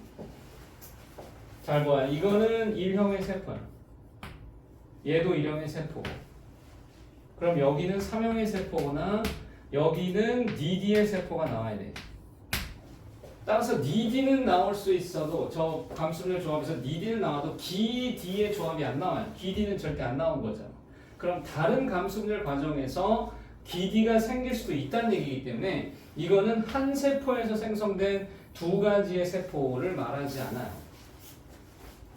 잘 봐요. 이거는 1형의 세포야. 얘도 1형의 세포. 그럼 여기는 3형의 세포거나 여기는 DD의 세포가 나와야 돼. 따라서 DD는 나올 수 있어도 저 감수분열 조합에서 DD는 나와도 기D의 조합이 안 나와요. 기D는 절대 안 나온 거죠. 그럼 다른 감수분열 과정에서 기D가 생길 수도 있다는 얘기이기 때문에 이거는 한 세포에서 생성된 두 가지의 세포를 말하지 않아요.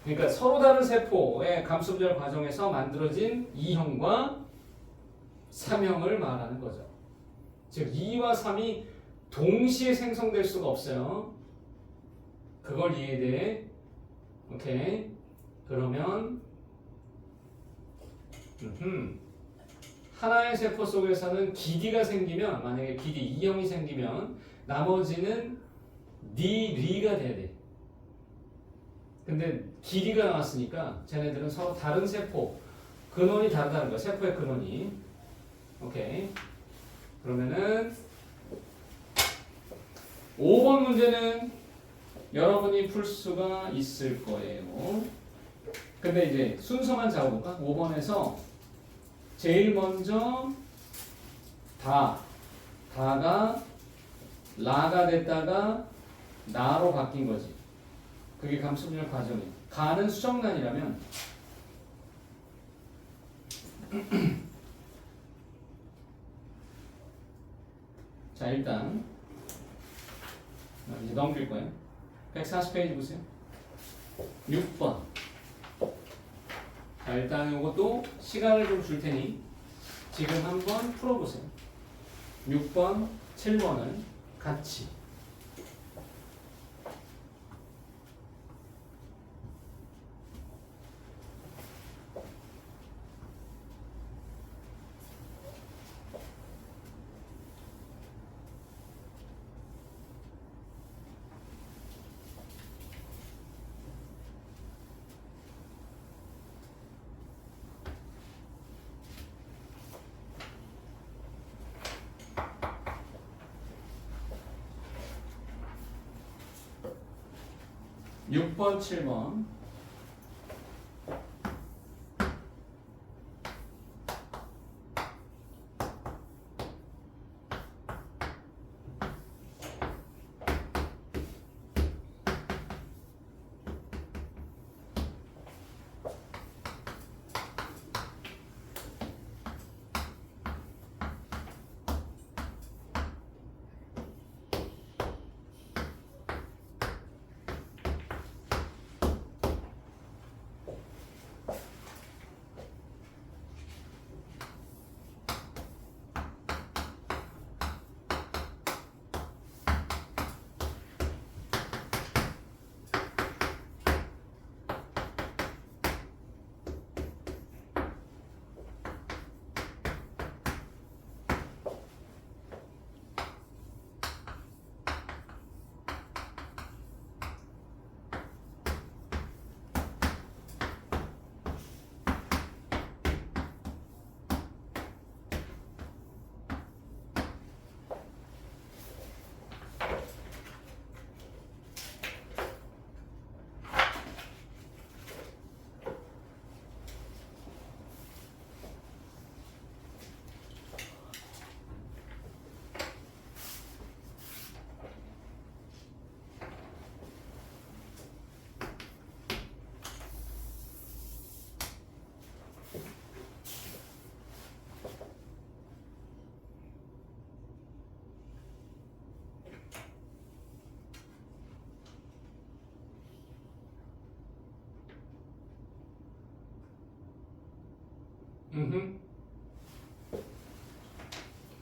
그러니까 서로 다른 세포의 감수분열 과정에서 만들어진 2형과 3형을 말하는 거죠. 즉 2와 3이 동시에 생성될 수가 없어요. 그걸 이해돼? 오케이. 그러면 하나의 세포 속에서는 기디가 생기면 만약에 기디 2형이 생기면 나머지는 니리가 돼야 돼. 근데 기디가 나왔으니까 쟤네들은 서로 다른 세포 근원이 다르다는 거야. 세포의 근원이. 오케이. 그러면은 5번 문제는 여러분이 풀 수가 있을 거예요. 근데 이제 순서만 잡아볼까? 5번에서 제일 먼저 다가 라가 됐다가 나로 바뀐 거지. 그게 감수분열 과정이야. 가는 수정란이라면 자 일단 이제 넘길 거예요. 140페이지 보세요. 6번. 자 일단 이것도 시간을 좀 줄 테니 지금 한번 풀어보세요. 6번, 7번을 같이. 육 번 7번.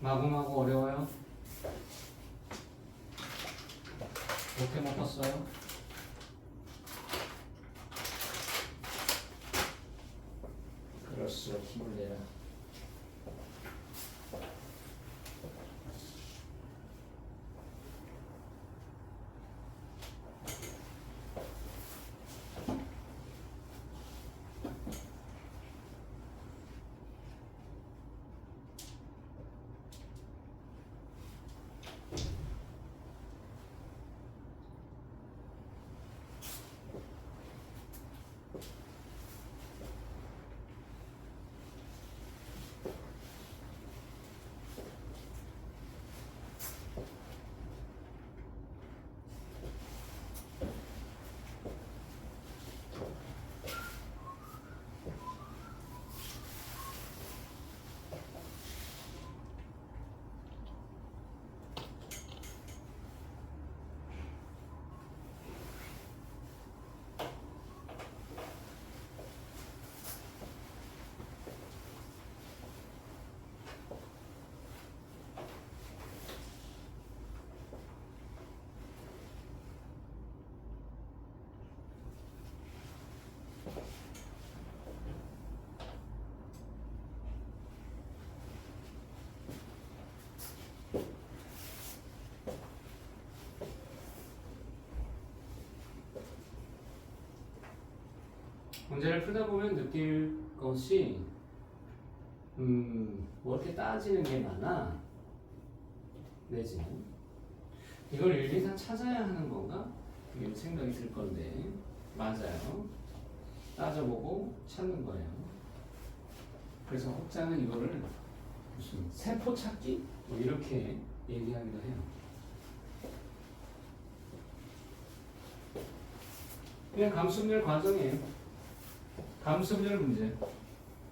마구마구 어려워요? 못해 먹었어요? 그럴수록 힘을 내라. 문제를 풀다 보면 느낄 것이 뭐 이렇게 따지는 게 많아. 내지는 이걸 일일이 다 찾아야 하는 건가? 이런 생각이 들 건데 맞아요. 따져보고 찾는 거예요. 그래서 혹자는 이거를 무슨 세포 찾기? 뭐 이렇게 얘기하기도 해요. 그냥 감수분열 과정이에요. 감수분열 문제.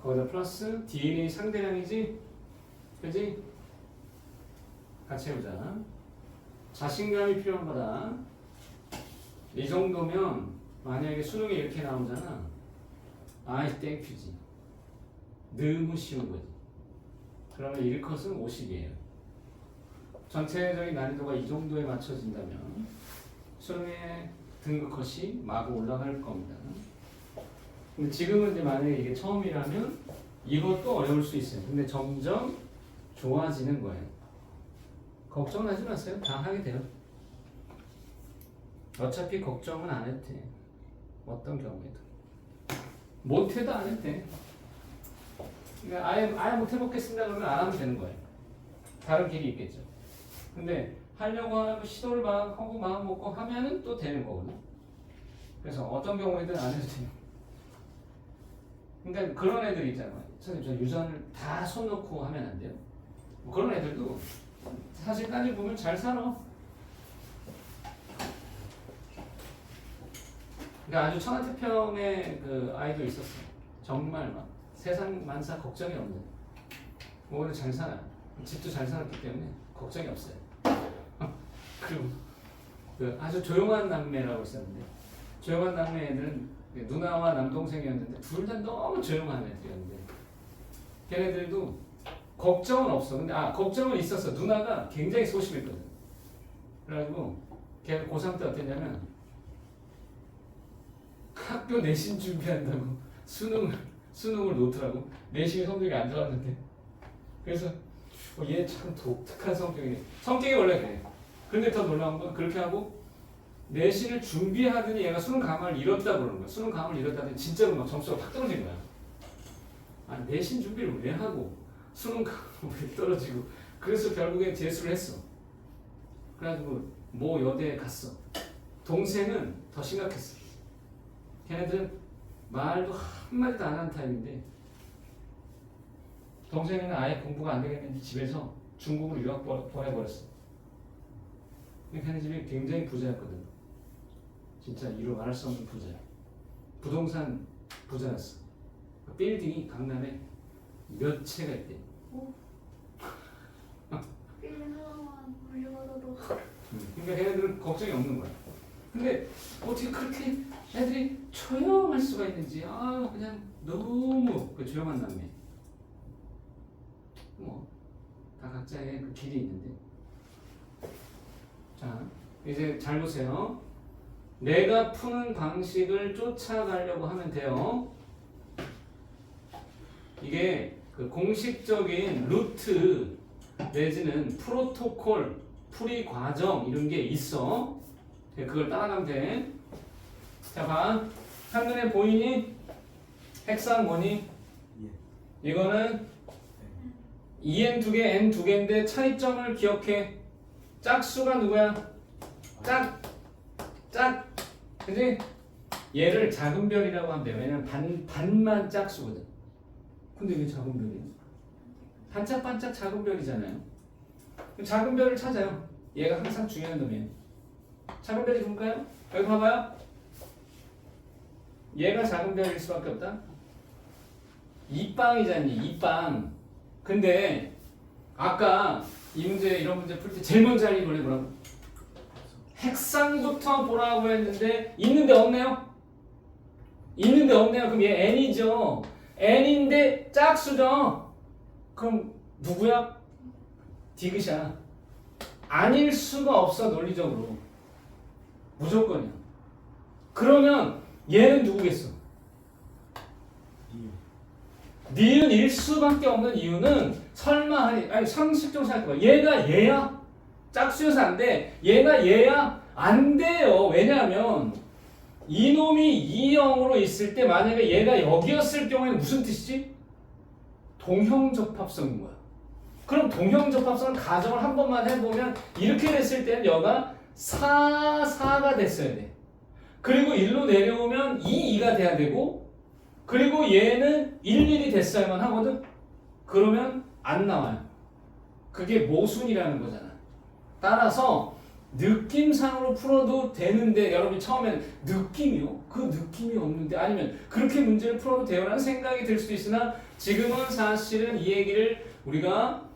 거기다 플러스 DNA 상대량이지? 그지? 같이 해보자. 자신감이 필요한 거다. 이 정도면 만약에 수능에 이렇게 나오잖아. 아이 땡큐지. 너무 쉬운 거지. 그러면 일컷은 50이에요. 전체적인 난이도가 이 정도에 맞춰진다면 수능의 등급 컷이 마구 올라갈 겁니다. 근데 지금은 이제 만약에 이게 처음이라면 이것도 어려울 수 있어요. 근데 점점 좋아지는 거예요. 걱정하지 마세요. 다 하게 돼요. 어차피 걱정은 안 해도 돼. 어떤 경우에도. 못해도 안 해도 돼. 그러니까 아예 못 해먹겠습니다 그러면 안 하면 되는 거예요. 다른 길이 있겠죠. 근데 하려고 하고 시도를 막 하고 마음 먹고 하면은 또 되는 거거든요. 그래서 어떤 경우에든 안 해도 돼요. 그러니까 그런 애들 있잖아요. 선생님 저 유전을 다 손 놓고 하면 안 돼요. 뭐 그런 애들도 사실 따지고 보면 잘 살아. 그러니까 아주 천하태평의 그 아이도 있었어요. 정말 막 세상 만사 걱정이 없는. 오히려 잘 살아요. 집도 잘 살았기 때문에 걱정이 없어요. 그리고 그 아주 조용한 남매라고 있었는데 조용한 남매 애들은 누나와 남동생이었는데 둘 다 너무 조용한 애들이었는데 걔네들도 걱정은 없어. 근데 걱정은 있었어. 누나가 굉장히 소심했거든. 그래가지고 걔가 고3 때 어땠냐면 학교 내신 준비한다고 수능을 놓더라고. 내신이 성적이 안 좋았는데. 그래서 얘 참 독특한 성격이네. 성격이 원래 그래. 근데 더 놀라운 건 그렇게 하고 내신을 준비하더니 얘가 수능 감을 잃었다 그러는 거야. 수능 감을 잃었다더니 진짜로 막 점수가 확 떨어진 거야. 아니 내신 준비를 왜 하고 수능 감을 왜 떨어지고. 그래서 결국에 재수를 했어. 그래가지고 모 여대에 갔어. 동생은 더 심각했어. 걔네들은 말도 한마디도 안 하는 타입인데 동생은 아예 공부가 안 되겠는지 집에서 중국으로 유학 보내버렸어. 걔네 집이 굉장히 부자였거든. 진짜 이루 말할 수 없는 부자야. 부동산 부자였어. 그 빌딩이 강남에 몇 채가 있대. 빌딩 하나만 물려받아도. 그러니까 걔네들은 걱정이 없는 거야. 근데 어떻게 그렇게 애들이 조용할 수가 있는지 그냥 너무 그 조용한 남매. 뭐 다 각자의 그 길이 있는데. 자 이제 잘 보세요. 내가 푸는 방식을 쫓아가려고 하면 돼요. 이게 그 공식적인 루트 내지는 프로토콜, 풀이 과정 이런 게 있어. 그걸 따라가면 돼. 자 봐. 한눈에 보이니? 핵상 뭐니? 이거는 EN 두 개, N 두 개인데 차이점을 기억해. 짝수가 누구야? 짝. 그지? 얘를 작은 별이라고 하면 돼. 왜냐면 반만 짝수거든. 근데 왜 작은 별이야? 반짝반짝 작은 별이잖아요. 작은 별을 찾아요. 얘가 항상 중요한 놈이에요. 작은 별이 누굴까요? 여기 봐봐요. 얘가 작은 별일 수밖에 없다. 이빵이잖니. 이빵. 근데 아까 이 문제 이런 문제 풀 때 제일 먼저 할 일 뭐라고? 핵상부터 보라고 했는데 있는데 없네요? 있는데 없네요. 그럼 얘 n이죠. n인데 짝수죠. 그럼 누구야? 디귿이야. 아닐 수가 없어 논리적으로. 무조건이야. 그러면 얘는 누구겠어? 니은일 수밖에 없는 이유는 설마 아니 상식적으로 생각해봐. 얘가 얘야? 짝수여서 안 돼. 얘가 얘야? 안 돼요. 왜냐하면 이놈이 2형으로 있을 때 만약에 얘가 여기였을 경우에는 무슨 뜻이지? 동형접합성인 거야. 그럼 동형접합성을 가정을 한 번만 해보면 이렇게 됐을 때는 여가 4, 4가 됐어야 돼. 그리고 1로 내려오면 2, 2가 돼야 되고 그리고 얘는 1, 1이 됐어야만 하거든? 그러면 안 나와요. 그게 모순이라는 거잖아. 따라서 느낌상으로 풀어도 되는데 여러분이 처음에는 느낌이요? 그 느낌이 없는데 아니면 그렇게 문제를 풀어도 돼요? 라는 생각이 들 수도 있으나 지금은 사실은 이 얘기를 우리가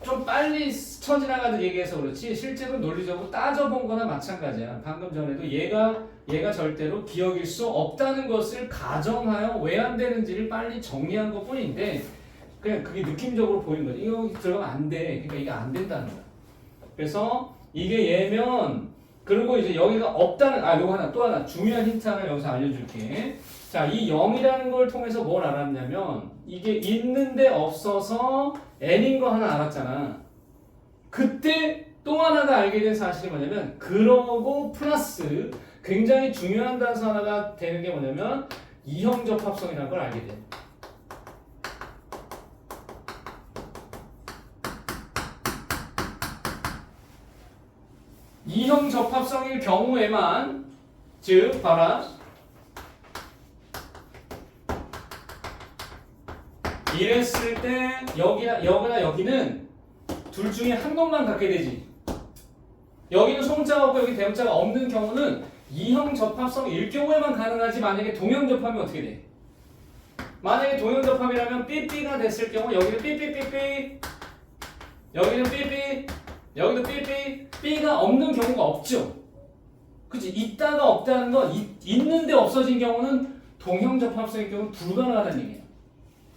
좀 빨리 스쳐 지나가듯 얘기해서 그렇지 실제로 논리적으로 따져본 거나 마찬가지야. 방금 전에도 얘가 절대로 기억일 수 없다는 것을 가정하여 왜 안 되는지를 빨리 정리한 것 뿐인데 그냥 그게 느낌적으로 보이는 거지. 이거 들어가면 안 돼. 그러니까 이게 안 된다는 거야. 그래서 이게 얘면 그리고 이제 여기가 없다는 요거 하나 또 하나 중요한 힌트 하나 여기서 알려줄게. 자, 이 0이라는 걸 통해서 뭘 알았냐면 이게 있는데 없어서 n인 거 하나 알았잖아. 그때 또 하나가 알게 된 사실이 뭐냐면 그러고 플러스 굉장히 중요한 단서 하나가 되는 게 뭐냐면 이형접합성이라는 걸 알게 돼. 이형 접합성일 경우에만 즉 봐라 이랬을 때 여기나 여기는 둘 중에 한 것만 갖게 되지. 여기는 소문자가 없고 여기 대문자가 없는 경우는 이형 접합성일 경우에만 가능하지. 만약에 동형 접합이면 어떻게 돼? 만약에 동형 접합이라면 삐삐가 됐을 경우 여기는 삐삐삐삐 여기는 삐삐 여기도 삐삐 삐가 없는 경우가 없죠. 그치? 있다가 없다는 건 있는데 없어진 경우는 동형 접합성일 경우는 불가능하다는 얘기예요.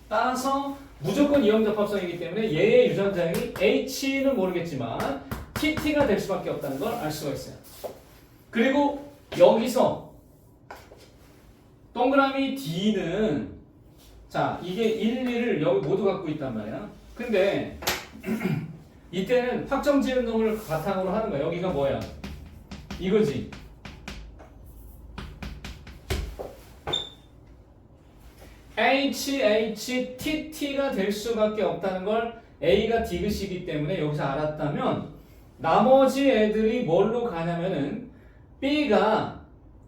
따라서 무조건 이형 접합성이기 때문에 얘의 유전자형이 H는 모르겠지만 TT가 될 수밖에 없다는 걸 알 수가 있어요. 그리고 여기서 동그라미 D는 자 이게 1, 2를 여기 모두 갖고 있단 말이야. 근데 이때는 확정 지은 놈을 바탕으로 하는 거야. 여기가 뭐야? 이거지. HHTT가 될 수밖에 없다는 걸 A가 디귿이기 때문에 여기서 알았다면 나머지 애들이 뭘로 가냐면은 B가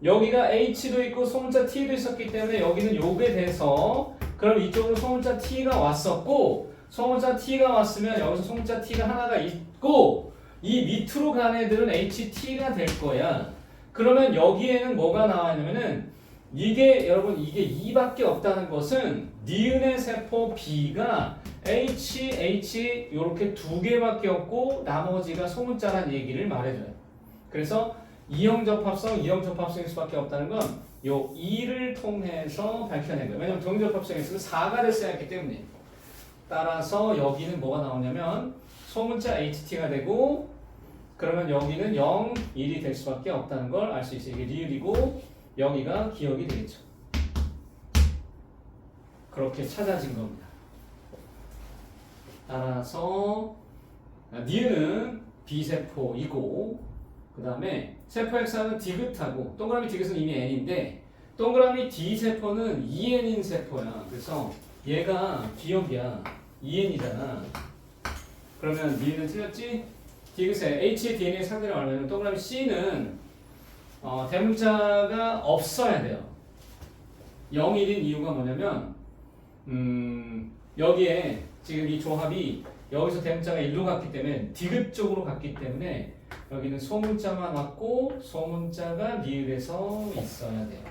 여기가 H도 있고 소문자 T도 있었기 때문에 여기는 요게 돼서 그럼 이쪽으로 소문자 T가 왔었고 소문자 T가 왔으면 여기서 소문자 T가 하나가 있고 이 밑으로 간 애들은 HT가 될 거야. 그러면 여기에는 뭐가 나왔냐면은 이게 여러분 이게 2밖에 없다는 것은 니은의 세포 B가 HH 요렇게 두 개밖에 없고 나머지가 소문자란 얘기를 말해줘요. 그래서 이형접합성일 수밖에 없다는 건 요 2를 통해서 밝혀낸 거예요. 왜냐면 동접합성에서는 4가 됐어야 했기 때문에. 따라서 여기는 뭐가 나오냐면 소문자 HT가 되고 그러면 여기는 0, 1이 될 수밖에 없다는 걸 알 수 있어요. 이게 리을이고 여기가 기억이 되겠죠. 그렇게 찾아진 겁니다. 따라서 니은은 B세포이고 그 다음에 세포 X는 디귿하고 동그라미 디귿은 이미 N인데 동그라미 D세포는 2N인 세포야. 그래서 얘가 기억이야. 2N이잖아. 그러면 니은은 틀렸지? 디귿에 H의 DNA 상대를 알면 동그라미 C는 대문자가 없어야 돼요. 0, 1인 이유가 뭐냐면 여기에 지금 이 조합이 여기서 대문자가 1로 갔기 때문에 디귿 쪽으로 갔기 때문에 여기는 소문자만 왔고 소문자가 니을에서 있어야 돼요.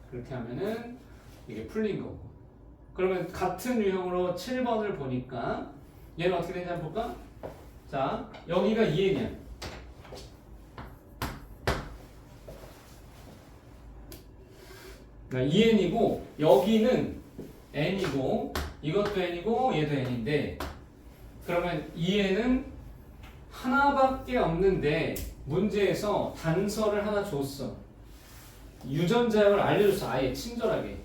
그렇게 하면은 이게 풀린 거고. 그러면 같은 유형으로 7번을 보니까 얘는 어떻게 되는지 한번 볼까? 자, 여기가 2n이야. 그러니까 2n이고 여기는 n이고 이것도 n이고 얘도 n인데 그러면 2n은 하나밖에 없는데 문제에서 단서를 하나 줬어. 유전자형을 알려줬어. 아예 친절하게.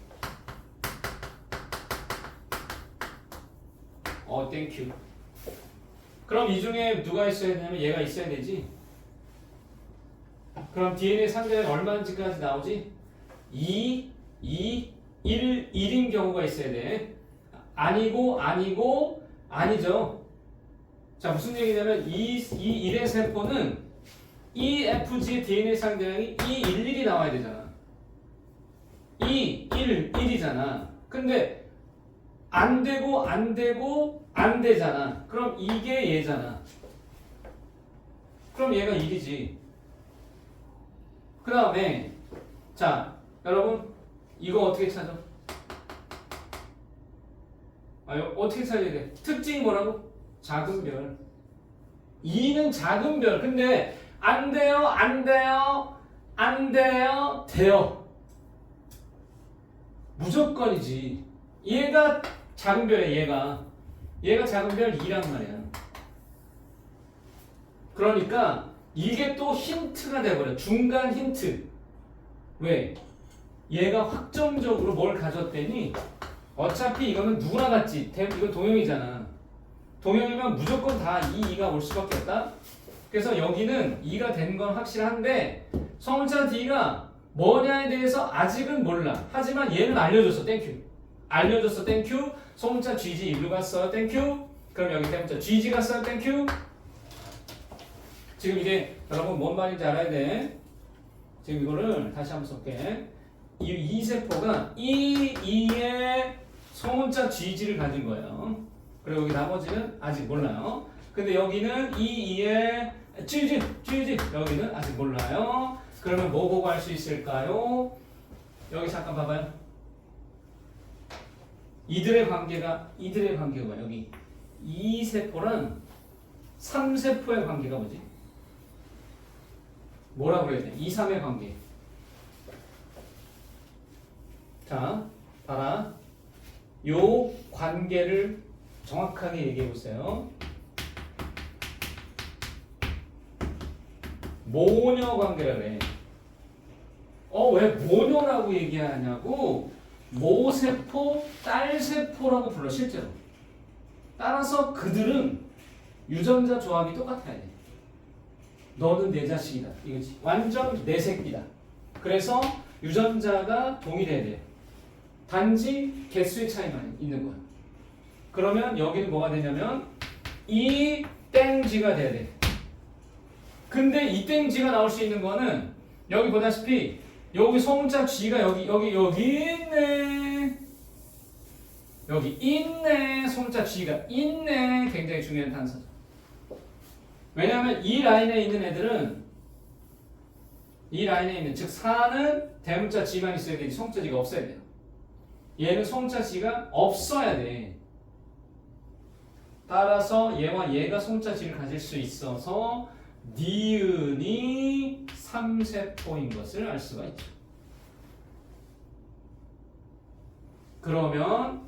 땡큐. 그럼 이 중에 누가 있어야 되냐면 얘가 있어야 되지. 그럼 DNA 상대량이 얼마인지까지 나오지? 2, 2, 1인 경우가 있어야 돼. 아니고 아니죠. 자, 무슨 얘기냐면 이 1의 세포는 EFG의 DNA 상대량이 211이 나와야 되잖아. 1이잖아. 근데 안 되잖아. 그럼 이게 얘잖아. 그럼 얘가 1이지. 그 다음에 자, 여러분 이거 어떻게 찾아? 어떻게 찾아야 돼? 특징이 뭐라고? 작은 별. 2는 작은 별. 근데 안 돼요. 돼요. 무조건이지. 얘가 작은 별이야. 얘가 작은 별 2란 말이야. 그러니까 이게 또 힌트가 돼버려. 중간 힌트. 왜? 얘가 확정적으로 뭘 가졌대니? 어차피 이거는 누구나 같지. 이건 동형이잖아. 동형이면 무조건 다 2가 올 수밖에 없다. 그래서 여기는 2가 된 건 확실한데 성자 D가 뭐냐에 대해서 아직은 몰라. 하지만 얘는 알려줬어. 땡큐. 소문자 GG 일로 갔어. 땡큐. 그럼 여기 대문자 GG 갔어. 땡큐. 지금 이제 여러분 뭔 말인지 알아야 돼. 지금 이거를 다시 한번 써볼게. 이 세포가 이의 소문자 GG를 가진 거예요. 그리고 여기 나머지는 아직 몰라요. 근데 여기는 이의 GG 여기는 아직 몰라요. 그러면 뭐 보고 알 수 있을까요? 여기 잠깐 봐봐요. 이들의 관계가 여기 이 세포랑 3세포의 관계가 뭐지? 뭐라고 그래야 돼? 2, 3의 관계. 자, 봐라. 요 관계를 정확하게 얘기해 보세요. 모녀 관계라 그래. 왜 모녀라고 얘기하냐고? 모세포, 딸세포라고 불러, 실제로. 따라서 그들은 유전자 조합이 똑같아야 돼. 너는 내 자식이다. 이거지. 완전 내 새끼다. 그래서 유전자가 동일해야 돼. 단지 개수의 차이만 있는 거야. 그러면 여기는 뭐가 되냐면 이 땡지가 돼야 돼. 근데 이 땡지가 나올 수 있는 거는 여기 보다시피 여기 소문자 G가 여기 있네. 여기 있네. 소문자 G가 있네. 굉장히 중요한 단서죠. 왜냐하면 이 라인에 있는 애들은 즉 4는 대문자 G만 있어야 되지 소문자 G가 없어야 돼요. 얘는 소문자 G가 없어야 돼. 따라서 얘와 얘가 소문자 G를 가질 수 있어서 니은이 3세포인 것을 알 수가 있죠. 그러면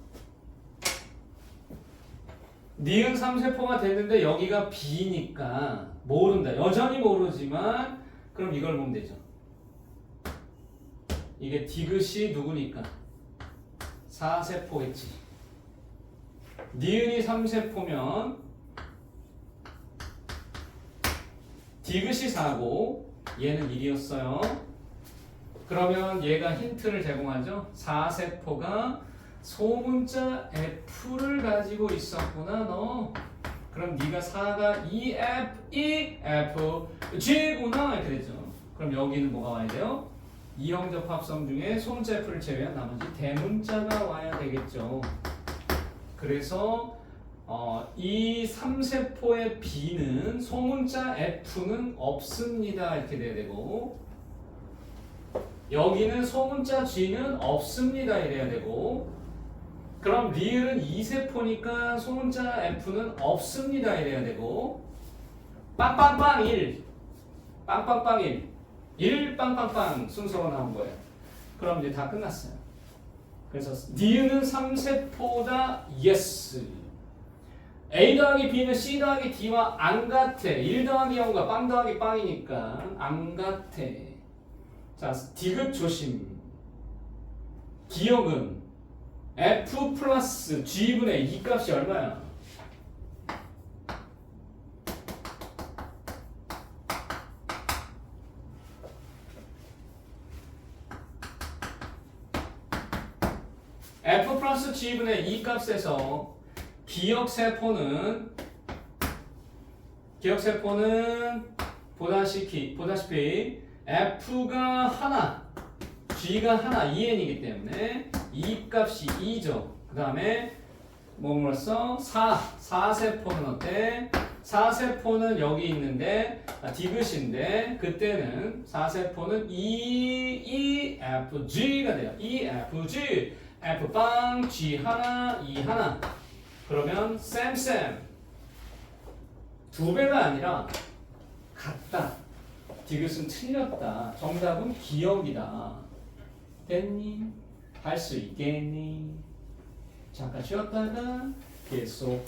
니은 3세포가 됐는데 여기가 B니까 모른다. 여전히 모르지만 그럼 이걸 보면 되죠. 이게 디귿이 누구니까? 4세포겠지. 니은이 3세포면 디귿이 4고 얘는 1이었어요. 그러면 얘가 힌트를 제공하죠. 4세포가 소문자 F를 가지고 있었구나 너. 그럼 네가 4가 EFG구나 이렇게 되죠. 그럼 여기는 뭐가 와야 돼요? 이형적 합성 중에 소문자 F를 제외한 나머지 대문자가 와야 되겠죠. 그래서 이 3세포의 B는 소문자 F는 없습니다 이렇게 돼야 되고 여기는 소문자 G는 없습니다 이래야 되고 그럼 리을은 2세포니까 소문자 F는 없습니다 이래야 되고 빵빵빵 1 빵빵빵 1 빵빵빵 순서가 나온 거예요. 그럼 이제 다 끝났어요. 그래서 니은은 3세포다 yes. A 더하기 B는 C 더하기 D와 안 같아. 1 더하기 0과 빵 더하기 빵이니까 안 같아. 자, 디귿 조심. 기억은 F 플러스 G분의 2 값이 얼마야? C분의 E 값에서 기억세포는 보다시피 F가 하나, G가 하나, 2N이기 때문에 E 값이 2죠. 그 다음에 뭐물었어? 4세포는 어때? 4세포는 여기 있는데 디귿인데 그때는 4세포는 EFG가 돼요. EFG F빵 G 하나 E 하나. 그러면 쌤 2배가 아니라 같다. 디귿은 틀렸다. 정답은 기억이다. 됐니? 할 수 있겠니? 잠깐 쉬었다가 계속